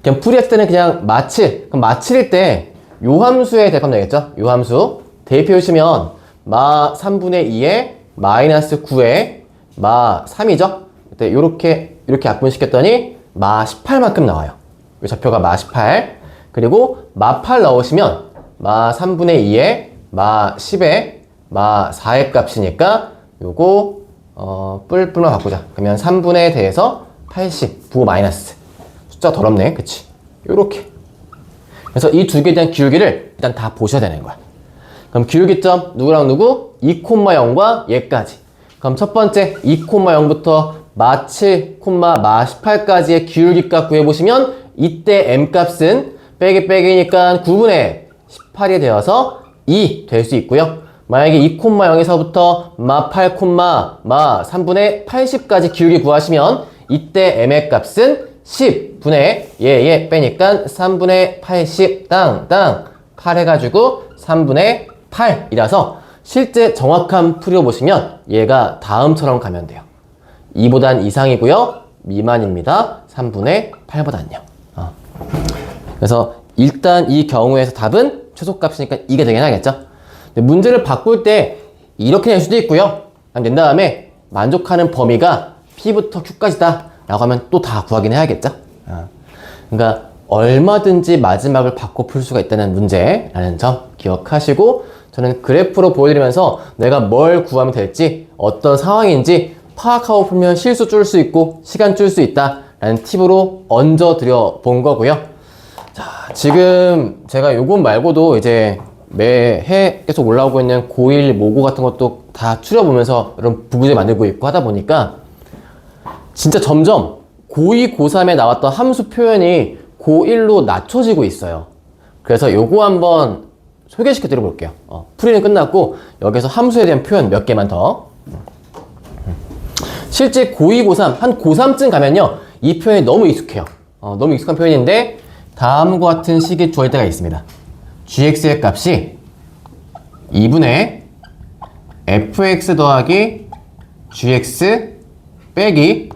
그냥 풀이했을 때는 그냥 마칠. 그럼 마칠일 때 요 함수에 대입하면 되겠죠? 요 함수. 대입해 주시면 마 3분의 2에 마이너스 9에 마 3이죠? 그때 요렇게 약분시켰더니 마 18만큼 나와요. 이 좌표가 마 18. 그리고 마 8 넣으시면 마 3분의 2에 마 10에 마 4의 값이니까 요거 뿔뿔만 바꾸자. 그러면 3분의 대해서 80 부호 마이너스. 숫자 더럽네. 그치? 요렇게. 그래서 이 두 개에 대한 기울기를 일단 다 보셔야 되는 거야. 그럼 기울기점 누구랑 누구? 2,0과 얘까지. 그럼 첫 번째 2,0부터 마 7, 마 18까지의 기울기값 구해보시면 이때 m값은 빼기니까 9분의 18이 되어서 2 될 수 있고요. 만약에 2,0에서부터 마 8, 마 3분의 80까지 기울기 구하시면 이때 m의 값은 10분의 얘 빼니까 3분의 80 땅 8 해가지고 3분의 8이라서 실제 정확한 풀이로 보시면 얘가 다음처럼 가면 돼요. 2보단 이상이고요. 미만입니다. 3분의 8보단요. 그래서 일단 이 경우에서 답은 최소값이니까 이게 되긴 하겠죠. 근데 문제를 바꿀 때 이렇게 낼 수도 있고요. 낸 다음에 만족하는 범위가 P부터 Q까지다 라고 하면 또 다 구하긴 해야겠죠. 그러니까 얼마든지 마지막을 바꿔 풀 수가 있다는 문제라는 점 기억하시고 저는 그래프로 보여드리면서 내가 뭘 구하면 될지 어떤 상황인지 파악하고 풀면 실수 줄 수 있고 시간 줄 수 있다 라는 팁으로 얹어 드려 본 거고요. 자, 지금 제가 요것 말고도 이제 매해 계속 올라오고 있는 고1 모고 같은 것도 다 추려보면서 이런 부부제 만들고 있고 하다 보니까 진짜 점점 고2, 고3에 나왔던 함수 표현이 고1로 낮춰지고 있어요. 그래서 요거 한번 소개시켜 드려 볼게요. 풀이는 끝났고 여기서 함수에 대한 표현 몇 개만 더. 실제 고2, 고3, 한 고3쯤 가면요 이 표현이 너무 익숙해요. 너무 익숙한 표현인데 다음과 같은 식이 주어질 때가 있습니다. gx의 값이 2분의 fx 더하기 gx 빼기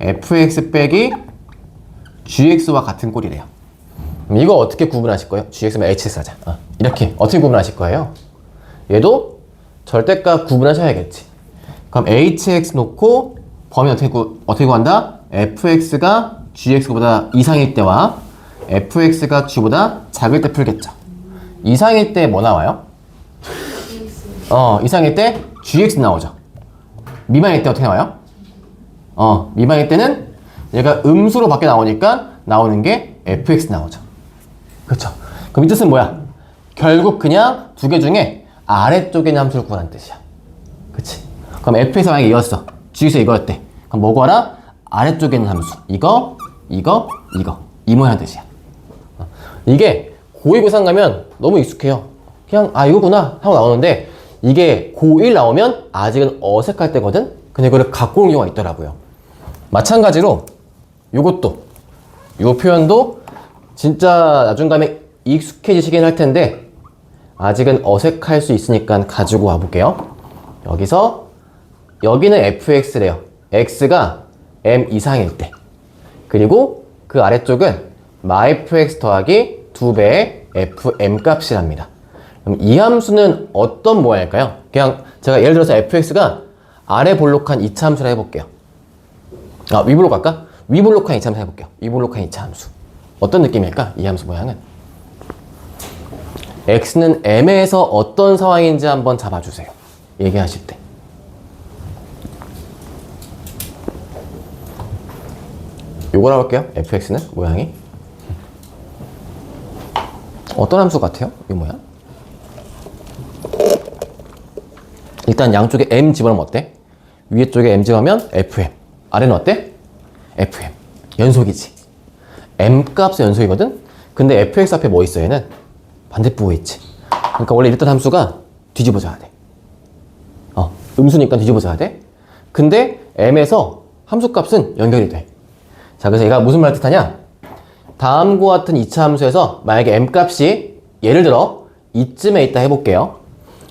fx 빼기 gx와 같은 꼴이래요. 이거 어떻게 구분하실 거예요? gx면 hx 하자. 이렇게 어떻게 구분하실 거예요? 얘도 절대값 구분하셔야겠지. 그럼 hx 놓고 범위 어떻게 구한다? fx가 gx보다 이상일 때와 fx가 g보다 작을 때 풀겠죠. 이상일 때 뭐 나와요? 이상일 때 gx 나오죠. 미만일 때 어떻게 나와요? 미만일 때는 얘가 음수로 밖에 나오니까 나오는 게 fx 나오죠. 그렇죠. 그럼 이 뜻은 뭐야? 결국 그냥 두 개 중에 아래쪽에 있는 함수를 구하는 뜻이야. 그치? 그럼 fx가 만약에 이었어. gx가 이거였대. 그럼 뭐 구하라? 아래쪽에 있는 함수. 이거. 이 모양 뜻이야. 이게 고2, 고3 가면 너무 익숙해요. 그냥 이거구나 하고 나오는데 이게 고1 나오면 아직은 어색할 때거든? 근데 이거를 갖고 오는 경우가 있더라고요. 마찬가지로 요것도 요 표현도 진짜 나중 가면 익숙해지시긴 할 텐데 아직은 어색할 수 있으니까 가지고 와볼게요. 여기는 fx래요. x가 m 이상일 때. 그리고 그 아래쪽은 myfx 더하기 2배의 fm 값이랍니다. 그럼 이 함수는 어떤 모양일까요? 그냥 제가 예를 들어서 fx가 아래 볼록한 2차 함수라 해볼게요. 위볼록 할까? 위볼록한 2차 함수 해볼게요. 위볼록한 2차 함수. 어떤 느낌일까? 이 함수 모양은. x는 m에서 어떤 상황인지 한번 잡아주세요. 얘기하실 때. 요거라고 할게요. fx는 모양이. 어떤 함수 같아요? 이 모양? 일단 양쪽에 m 집어넣으면 어때? 위에 쪽에 m 집어넣으면 fm. 아래는 어때? fm. 연속이지. m 값의 연속이거든? 근데 fx 앞에 뭐 있어 얘는? 반대부호에 있지. 그러니까 원래 이랬던 함수가 뒤집어져야 돼. 음수니까 뒤집어져야 돼. 근데 m에서 함수 값은 연결이 돼. 자, 그래서 얘가 무슨 말 뜻하냐? 다음과 같은 2차 함수에서 만약에 m 값이 예를 들어 이쯤에 있다 해볼게요.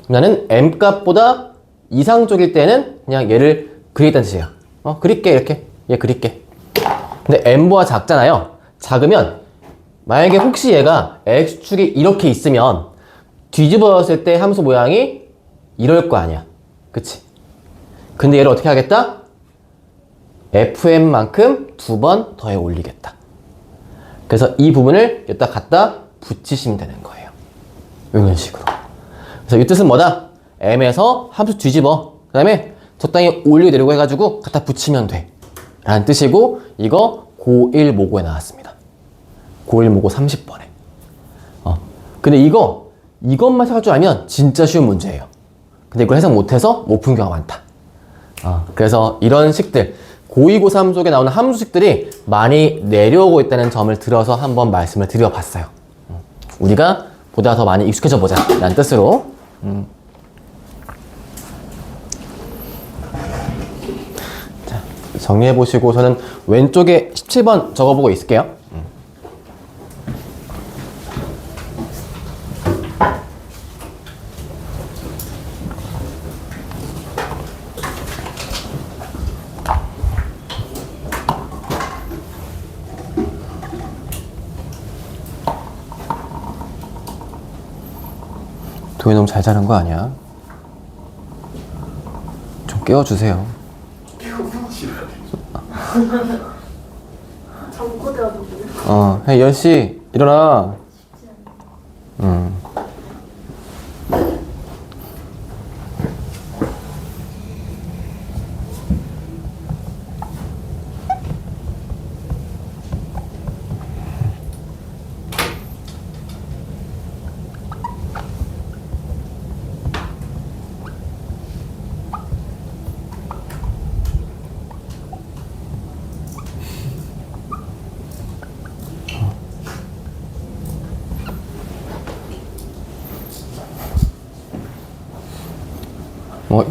나는 m 값보다 이상 쪽일 때는 그냥 얘를 그리겠다는 뜻이에요. 그릴게 이렇게. 얘 그릴게. 근데 m보다 작잖아요. 작으면 만약에 혹시 얘가 x축이 이렇게 있으면 뒤집어졌을 때 함수 모양이 이럴 거 아니야. 그치? 근데 얘를 어떻게 하겠다? fm만큼 2번 더해 올리겠다. 그래서 이 부분을 여기다 갖다 붙이시면 되는 거예요. 이런 식으로. 그래서 이 뜻은 뭐다? m에서 함수 뒤집어. 그 다음에 적당히 올리고 내리고 해가지고 갖다 붙이면 돼. 라는 뜻이고, 이거 고1 모고에 나왔습니다. 고1 모고 30번에. 근데 이것만 생각할 줄 알면 진짜 쉬운 문제예요. 근데 이걸 해석 못해서 못 푼 경우가 많다. 그래서 이런 식들, 고2, 고3 속에 나오는 함수식들이 많이 내려오고 있다는 점을 들어서 한번 말씀을 드려봤어요. 우리가 보다 더 많이 익숙해져 보자 라는 뜻으로. 자, 정리해보시고 저는 왼쪽에 17번 적어보고 있을게요. 도희 너무 잘 자는 거 아니야? 좀 깨워주세요. 잠꼬대하던데요? 헤이 10시 일어나.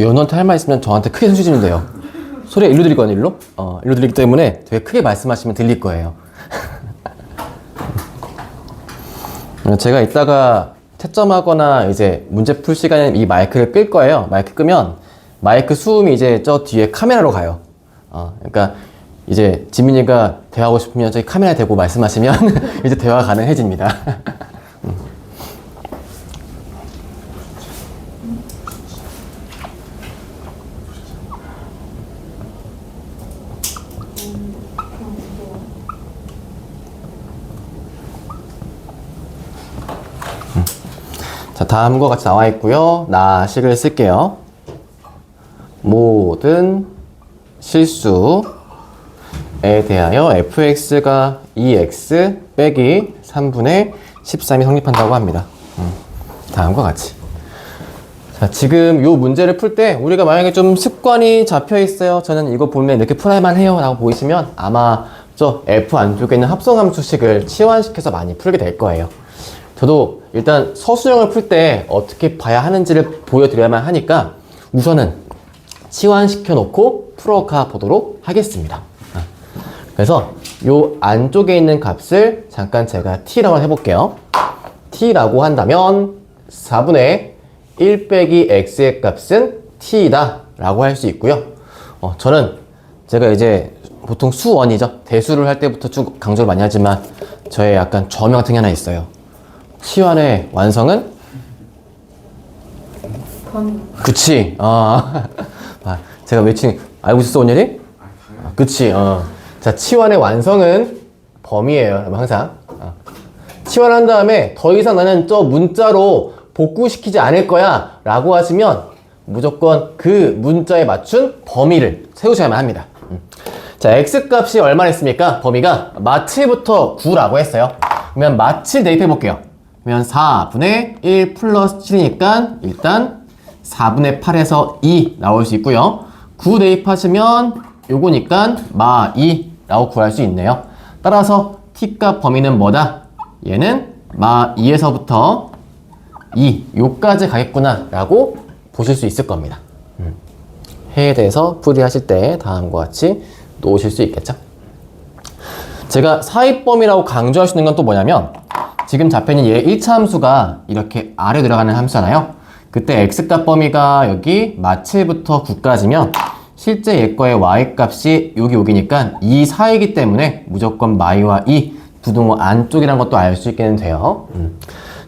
연우한테 할 말 있으면 저한테 크게 소리 지르면 돼요. 소리가 일로 들리거든요, 일로? 일로 들리기 때문에 되게 크게 말씀하시면 들릴 거예요. 제가 이따가 채점하거나 이제 문제 풀 시간에 이 마이크를 끌 거예요. 마이크 끄면 마이크 수음이 이제 저 뒤에 카메라로 가요. 그러니까 이제 지민이가 대화하고 싶으면 저기 카메라 대고 말씀하시면 이제 대화 가능해집니다. 자, 다음과 같이 나와 있고요. 나 식을 쓸게요. 모든 실수에 대하여 fx가 2x 빼기 3분의 13이 성립한다고 합니다. 다음과 같이. 자, 지금 요 문제를 풀 때 우리가 만약에 좀 습관이 잡혀 있어요. 저는 이거 보면 이렇게 풀어야만 해요 라고 보이시면 아마 저 f 안쪽에 있는 합성함수식을 치환시켜서 많이 풀게 될 거예요. 저도 일단 서술형을 풀 때 어떻게 봐야 하는지를 보여드려야만 하니까 우선은 치환시켜 놓고 풀어가 보도록 하겠습니다. 그래서 요 안쪽에 있는 값을 잠깐 제가 t라고 해볼게요. t라고 한다면 4분의 1 빼기 x의 값은 t이다 라고 할 수 있고요. 저는 제가 이제 보통 수원이죠. 대수를 할 때부터 쭉 강조를 많이 하지만 저의 약간 저명증이 하나 있어요. 치환의 완성은? 범위. 그치. 제가 외친, 알고 있었어, 오늘이? 그치. 자, 치환의 완성은 범위예요. 항상. 치환한 다음에 더 이상 나는 저 문자로 복구시키지 않을 거야 라고 하시면 무조건 그 문자에 맞춘 범위를 세우셔야만 합니다. 자, x값이 얼마나 했습니까? 범위가 마7부터 9라고 했어요. 그러면 마7 대입해 볼게요. 그러면 4분의 1 플러스 7이니까 일단 4분의 8에서 2 나올 수 있고요. 9 대입하시면 요거니까 마2 라고 구할 수 있네요. 따라서 t값 범위는 뭐다? 얘는 마2에서부터 2 요까지 가겠구나 라고 보실 수 있을 겁니다. 해에 대해서 풀이하실 때 다음과 같이 놓으실 수 있겠죠. 제가 사입범위라고 강조할 수 있는 건 또 뭐냐면 지금 잡혀있는 얘 1차 함수가 이렇게 아래 들어가는 함수잖아요. 그때 x값 범위가 여기 마7부터 9까지면 실제 얘 거의 y값이 여기니까 이 사이기 때문에 무조건 마이와 이 부등호 안쪽이라는 것도 알 수 있게 돼요.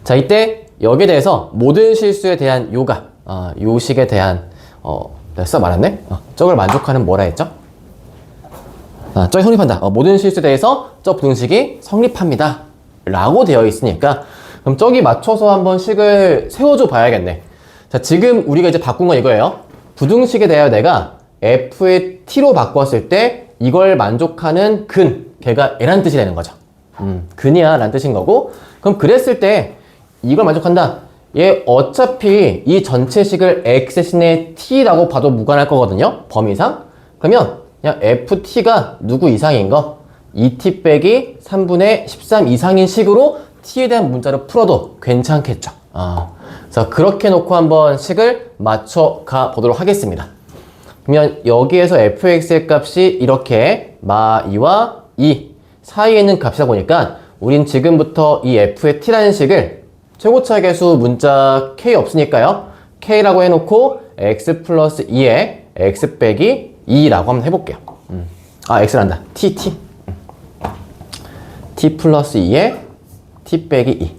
자, 이때 여기에 대해서 모든 실수에 대한 요식에 대한 써 말았네? 저걸 만족하는 뭐라 했죠? 저기 성립한다. 모든 실수에 대해서 저 부등식이 성립합니다 라고 되어 있으니까 그럼 저기 맞춰서 한번 식을 세워줘 봐야겠네. 자, 지금 우리가 이제 바꾼 건 이거예요. 부등식에 대하여 내가 f의 t로 바꿨을 때 이걸 만족하는 걔가 얘란 뜻이 되는 거죠. 근이야 라는 뜻인 거고, 그럼 그랬을 때 이걸 만족한다. 얘 어차피 이 전체 식을 x 대신에 t라고 봐도 무관할 거거든요. 범위상. 그러면 그냥 ft가 누구 이상인 거? 2t 빼기 3분의 13 이상인 식으로 t에 대한 문자를 풀어도 괜찮겠죠. 그래서 그렇게 놓고 한번 식을 맞춰가 보도록 하겠습니다. 그러면 여기에서 fx의 값이 이렇게 마2와 2 사이에 있는 값이다 보니까 우린 지금부터 이 f의 t라는 식을 최고차 계수 문자 k 없으니까요. k라고 해놓고 x 플러스 2에 x 빼기 2라고 한번 해볼게요. x란다. t 플러스 2에 t 빼기 2.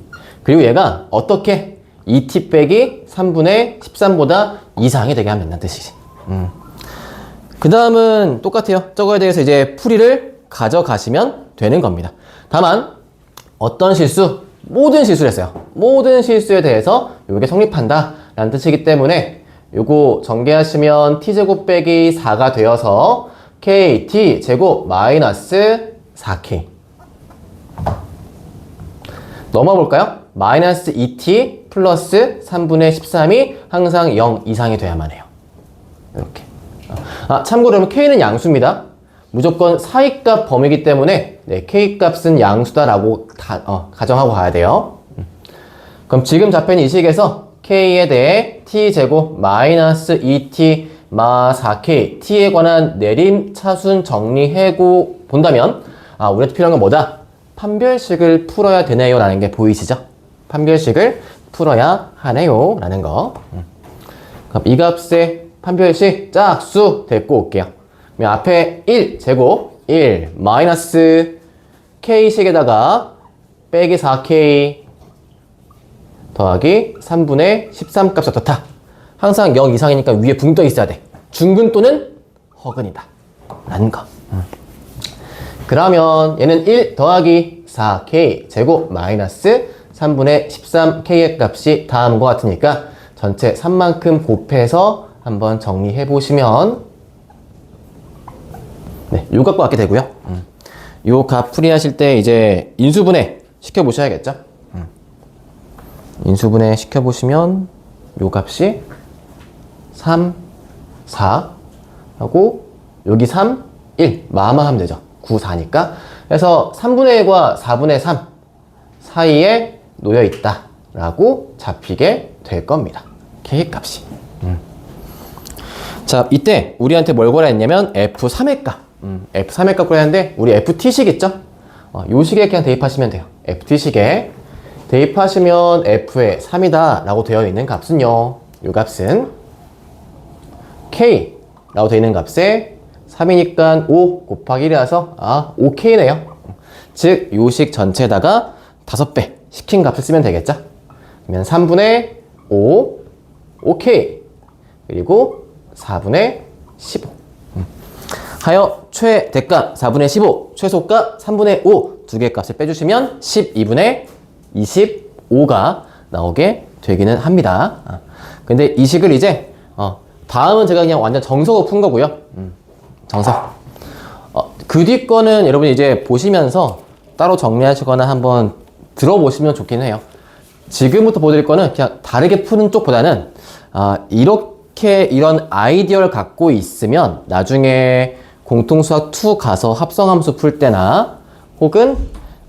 그리고 얘가 어떻게 2t 빼기 3분의 13보다 이상이 되게 하면 된다는 뜻이지. 그 다음은 똑같아요. 저거에 대해서 이제 풀이를 가져가시면 되는 겁니다. 다만 어떤 실수? 모든 실수를 했어요. 모든 실수에 대해서 이게 성립한다 라는 뜻이기 때문에 요거 전개하시면 t제곱 빼기 4가 되어서 kt 제곱 마이너스 4k 넘어볼까요? 마이너스 2t 플러스 3분의 13이 항상 0 이상이 돼야만 해요. 이렇게. 참고로 여러분 k는 양수입니다. 무조건 사이값 범위이기 때문에 k값은 양수다라고 가정하고 가야 돼요. 그럼 지금 잡혀있는 이 식에서 k에 대해 t제곱 마이너스 2t 마 4k t에 관한 내림차순 정리해고 본다면 우리한테 필요한 건 뭐다? 판별식을 풀어야 되네요 라는 게 보이시죠? 판별식을 풀어야 하네요 라는 거. 그럼 이 값의 판별식 짝수 데리고 올게요. 그럼 앞에 1제곱 1 마이너스 K식에다가 빼기 4K 더하기 3분의 13 값이 어떻다? 항상 0 이상이니까 위에 붕 떠 있어야 돼. 중근 또는 허근이다. 라는 거. 그러면 얘는 1 더하기 4K 제곱 마이너스 3분의 13K의 값이 다음과 같으니까 전체 3만큼 곱해서 한번 정리해 보시면 네, 요 값과 같게 되고요. 요 값 풀이하실 때 이제 인수분해 시켜 보셔야겠죠. 인수분해 시켜 보시면 요 값이 3, 4 하고 여기 3, 1 마마하면 되죠. 9, 4니까. 그래서 3분의 1과 4분의 3 사이에 놓여 있다 라고 잡히게 될 겁니다. K 값이. 자, 이때 우리한테 뭘 구하라 했냐면 F3의 값. F3의 값 구해야 하는데 우리 FT식 있죠? 요 식에 그냥 대입하시면 돼요. FT식에 대입하시면 F의 3이다 라고 되어 있는 값은요, 요 값은 K 라고 되어 있는 값에 3이니까 5 곱하기 1이라서 5K네요. 즉 요식 전체에다가 5배 시킨 값을 쓰면 되겠죠? 그러면 3분의 5 5K 그리고 4분의 15 하여 최대값 4분의 15 최소값 3분의 5 두 개의 값을 빼주시면 12분의 25가 나오게 되기는 합니다. 근데 이 식을 이제 다음은 제가 그냥 완전 정석으로 푼 거고요. 정석. 그 뒤 거는 여러분이 이제 보시면서 따로 정리하시거나 한번 들어보시면 좋긴 해요. 지금부터 보여드릴 거는 그냥 다르게 푸는 쪽보다는 이렇게 이런 아이디어를 갖고 있으면 나중에 공통수학 2 가서 합성함수 풀 때나 혹은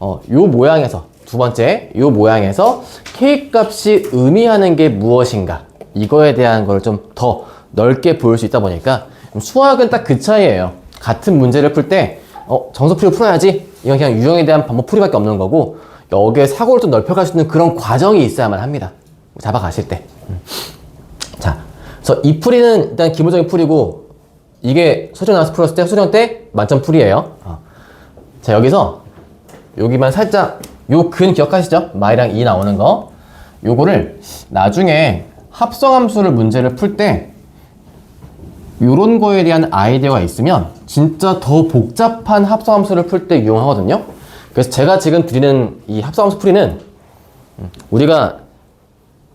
요 모양에서 두 번째 요 모양에서 K 값이 의미하는 게 무엇인가 이거에 대한 걸 좀 더 넓게 볼 수 있다 보니까 수학은 딱 그 차이예요. 같은 문제를 풀 때 정석풀이로 풀어야지 이건 그냥 유형에 대한 방법 풀이밖에 없는 거고 여기에 사고를 좀 넓혀갈 수 있는 그런 과정이 있어야만 합니다. 잡아가실 때. 자, 그래서 이 풀이는 일단 기본적인 풀이고 이게 소정 나와서 풀었을 때 소정 때 만점 풀이에요. 자, 여기서 여기만 살짝 요 근 기억하시죠? 마이랑 2 나오는 거 요거를 나중에 합성함수를 문제를 풀 때 요런 거에 대한 아이디어가 있으면 진짜 더 복잡한 합성함수를 풀 때 유용하거든요. 그래서 제가 지금 드리는 이 합성함수 풀이는 우리가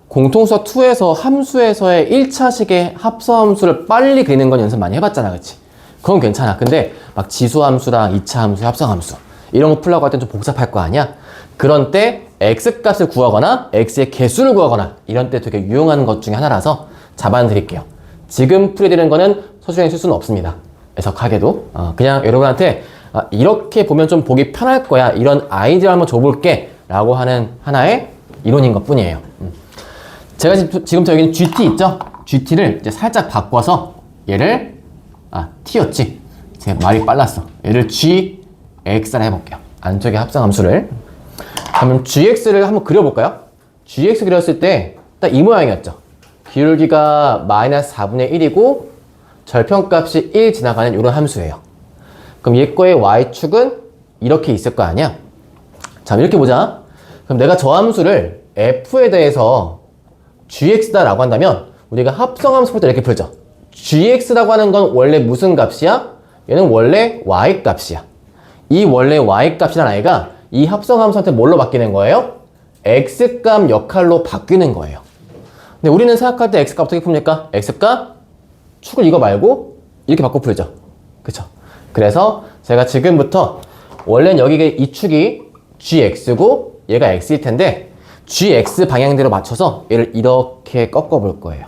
공통수학 2에서 함수에서의 1차식의 합성함수를 빨리 그리는 건 연습 많이 해봤잖아, 그치? 그건 괜찮아. 근데 막 지수함수랑 2차 함수, 합성함수 이런 거 풀려고 할 땐 좀 복잡할 거 아니야? 그런 때 x값을 구하거나 x의 개수를 구하거나 이런 때 되게 유용한 것 중에 하나라서 잡아 드릴게요. 지금 풀이되는 거는 서술형의 실수는 없습니다. 애석하게도 그냥 여러분한테 이렇게 보면 좀 보기 편할 거야 이런 아이디어 한번 줘볼게 라고 하는 하나의 이론인 것 뿐이에요. 제가 지금부터 여기는 GT 있죠? GT를 이제 살짝 바꿔서 얘를 T였지? 제가 말이 빨랐어. 얘를 GX라 해볼게요. 안쪽에 합성함수를. 그러면 GX를 한번 그려볼까요? GX 그렸을 때 딱 이 모양이었죠? 기울기가 마이너스 4분의 1이고 절편값이 1 지나가는 이런 함수예요. 그럼 얘 거의 y축은 이렇게 있을 거 아니야? 자, 이렇게 보자. 그럼 내가 저 함수를 f에 대해서 gx다 라고 한다면 우리가 합성함수 풀 때 이렇게 풀죠. gx라고 하는 건 원래 무슨 값이야? 얘는 원래 y값이야. 이 원래 y값이라는 아이가 이 합성함수한테 뭘로 바뀌는 거예요? x값 역할로 바뀌는 거예요. 근데 우리는 생각할 때 x값 어떻게 풉니까? x값 축을 이거 말고 이렇게 바꿔 풀죠. 그쵸? 그래서 제가 지금부터 원래는 여기 이 축이 gx고 얘가 x일 텐데 gx 방향대로 맞춰서 얘를 이렇게 꺾어 볼 거예요.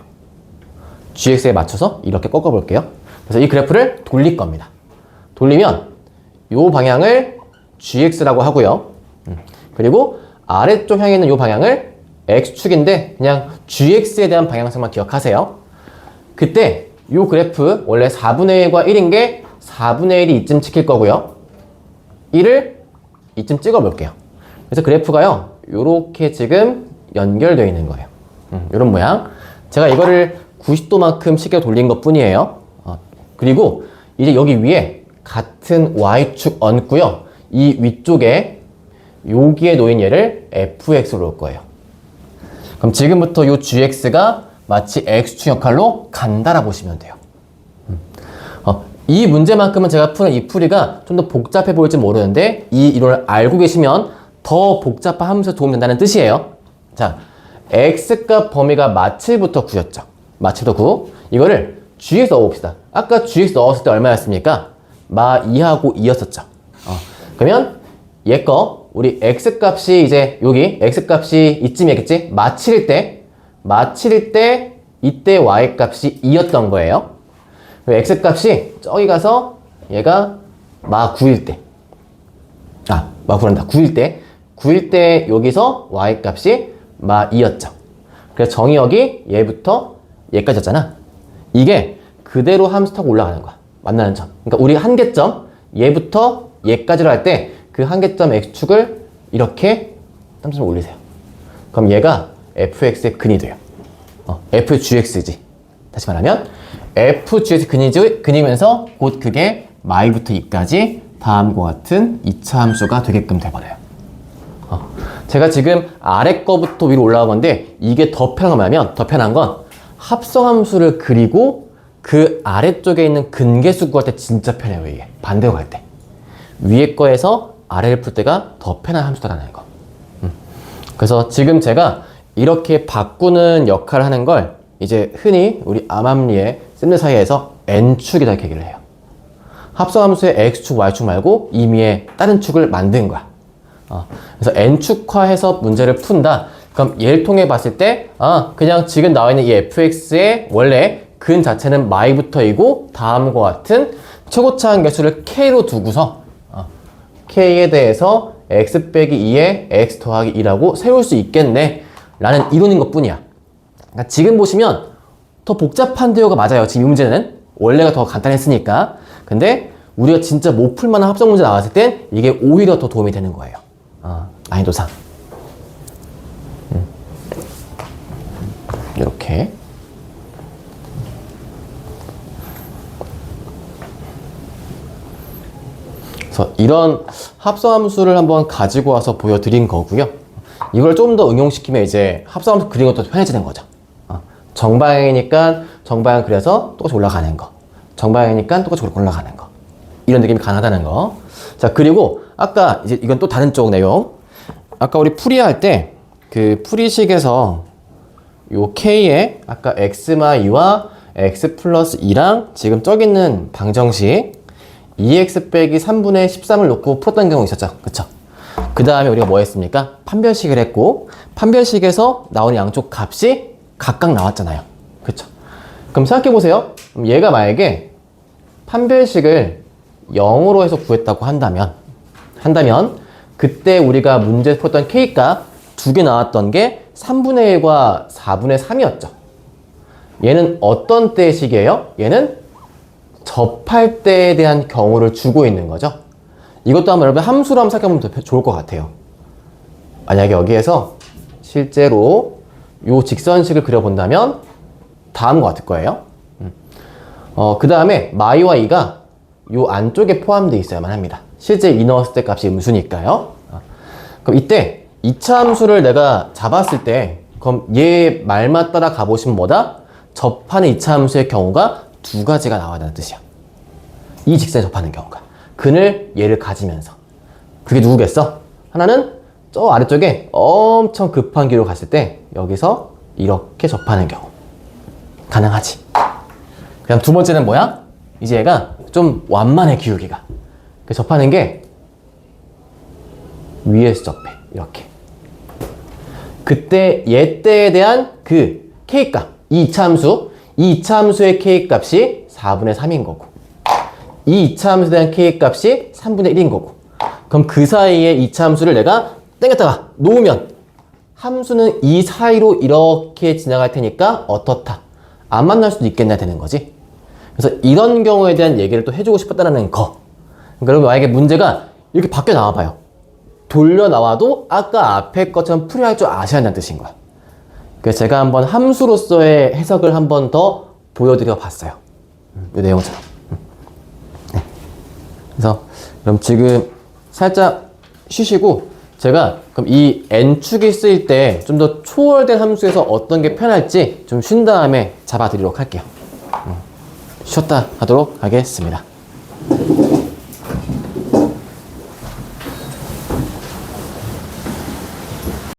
gx에 맞춰서 이렇게 꺾어 볼게요. 그래서 이 그래프를 돌릴 겁니다. 돌리면 이 방향을 gx라고 하고요. 그리고 아래쪽 향해 있는 이 방향을 x축인데 그냥 gx에 대한 방향성만 기억하세요. 그때 이 그래프 원래 4분의 1과 1인 게 4분의 1이 이쯤 찍힐 거고요. 1을 이쯤 찍어 볼게요. 그래서 그래프가요 요렇게 지금 연결되어 있는 거예요. 요런 모양. 제가 이거를 90도만큼 시계 돌린 것 뿐이에요. 그리고 이제 여기 위에 같은 y축 얹고요. 이 위쪽에 여기에 놓인 얘를 fx로 놓을 거예요. 그럼 지금부터 이 gx가 마치 x축 역할로 간다라 보시면 돼요. 이 문제만큼은 제가 푸는 이 풀이가 좀 더 복잡해 보일지 모르는데 이 이론을 알고 계시면 더 복잡한 함수에 도움이 된다는 뜻이에요. 자, x값 범위가 마칠부터 9였죠. 마칠부터 9. 이거를 gx 넣어봅시다. 아까 gx 넣었을 때 얼마였습니까? 마 2하고 2였었죠. 그러면 얘 거 우리 x값이 이제 여기 x값이 이쯤이겠지? 마칠일 때 이때 y값이 2였던 거예요. x값이 저기 가서 얘가 마 9일 때 마 9일 때 여기서 y값이 마 2였죠. 그래서 정의역이 얘부터 얘까지였잖아. 이게 그대로 함수 타고 올라가는 거야. 만나는 점. 그러니까 우리 한계점 얘부터 얘까지로 할 때 그 한계점 x축을 이렇게 땀점을 올리세요. 그럼 얘가 fx의 근이 돼요. fgx지. 다시 말하면 fgx 근이면서 곧 그게 마이부터 2까지 다음과 같은 2차 함수가 되게끔 돼버려요. 제가 지금 아래 거부터 위로 올라간 건데 이게 더 편한 건 합성함수를 그리고 그 아래쪽에 있는 근계수 구할 때 진짜 편해요. 이게 반대로 갈 때 위에 거에서 아래를 풀 때가 더 편한 함수다라는 거. 그래서 지금 제가 이렇게 바꾸는 역할을 하는 걸 이제 흔히 우리 암암리의 쌤들 사이에서 n축이다 이렇게 얘기를 해요. 합성함수의 x축, y축 말고 임의의 다른 축을 만든 거야. 그래서 n축화해서 문제를 푼다. 그럼 얘를 통해 봤을 때 그냥 지금 나와 있는 이 fx의 원래 근 자체는 마이부터이고 다음과 같은 최고차 한계수를 k로 두고서 k에 대해서 x 빼기 2에 x 더하기 2라고 세울 수 있겠네 라는 이론인 것 뿐이야. 그러니까 지금 보시면 더 복잡한 대요가 맞아요. 지금 이 문제는 원래가 더 간단했으니까. 근데 우리가 진짜 못 풀만한 합성 문제 나왔을 땐 이게 오히려 더 도움이 되는 거예요. 난이도상. 이렇게. 그래서 이런 합성함수를 한번 가지고 와서 보여드린 거고요. 이걸 좀 더 응용시키면 이제 합성함수 그리는 것도 편해지는 거죠. 정방향이니까 정방향 그려서 똑같이 올라가는 거. 정방향이니까 똑같이 올라가는 거. 이런 느낌이 가능하다는 거. 자, 그리고 아까 이제 이건 또 다른 쪽 내용. 아까 우리 풀이할 때 그 풀이식에서 요 k에 아까 x-2와 x 플러스 2랑 지금 저기 있는 방정식 2x 빼기 3분의 13을 놓고 풀었던 경우 있었죠. 그쵸? 그 다음에 우리가 뭐 했습니까? 판별식을 했고 판별식에서 나오는 양쪽 값이 각각 나왔잖아요. 그쵸? 그럼 생각해 보세요. 얘가 만약에 판별식을 0으로 해서 구했다고 한다면 그때 우리가 문제에서 풀었던 k값 두 개 나왔던 게 3분의 1과 4분의 3이었죠. 얘는 어떤 때의 식이에요? 얘는 접할 때에 대한 경우를 주고 있는 거죠. 이것도 한번 여러분 함수로 한번 생각해보면 더 좋을 것 같아요. 만약에 여기에서 실제로 요 직선식을 그려본다면 다음과 같을 거예요. 그 다음에 마이와 이가 요 안쪽에 포함되어 있어야만 합니다. 실제 이 넣었을 때 값이 음수니까요. 그럼 이때 2차 함수를 내가 잡았을 때 그럼 얘 말만 따라 가보시면 뭐다? 접하는 2차 함수의 경우가 두 가지가 나와야 된다는 뜻이야. 이 직선에 접하는 경우가. 근을 얘를 가지면서. 그게 누구겠어? 하나는 저 아래쪽에 엄청 급한 기로 갔을 때 여기서 이렇게 접하는 경우. 가능하지. 그다음 두 번째는 뭐야? 이제 얘가 좀 완만해 기울기가. 접하는 게 위에서 접해. 이렇게. 그때 얘 때에 대한 그 k값. 이 2차 함수. 이 2차 함수의 k값이 4분의 3인 거고. 이 2차 함수에 대한 k값이 3분의 1인 거고. 그럼 그 사이에 2차 함수를 내가 땡겼다가 놓으면 함수는 이 사이로 이렇게 지나갈 테니까 어떻다. 안 만날 수도 있겠냐 되는 거지. 그래서 이런 경우에 대한 얘기를 또 해주고 싶었다는 거. 그러니까 여러분 만약에 문제가 이렇게 바뀌어 나와봐요. 돌려 나와도 아까 앞에 것처럼 풀이할 줄 아셔야 한다는 뜻인 거야. 그래서 제가 한번 함수로서의 해석을 한번 더 보여드려 봤어요. 이 내용처럼. 네. 그럼 지금 살짝 쉬시고 제가 그럼 이 n축이 쓰일 때 좀 더 초월된 함수에서 어떤 게 편할지 좀 쉰 다음에 잡아드리도록 할게요. 쉬었다 하도록 하겠습니다.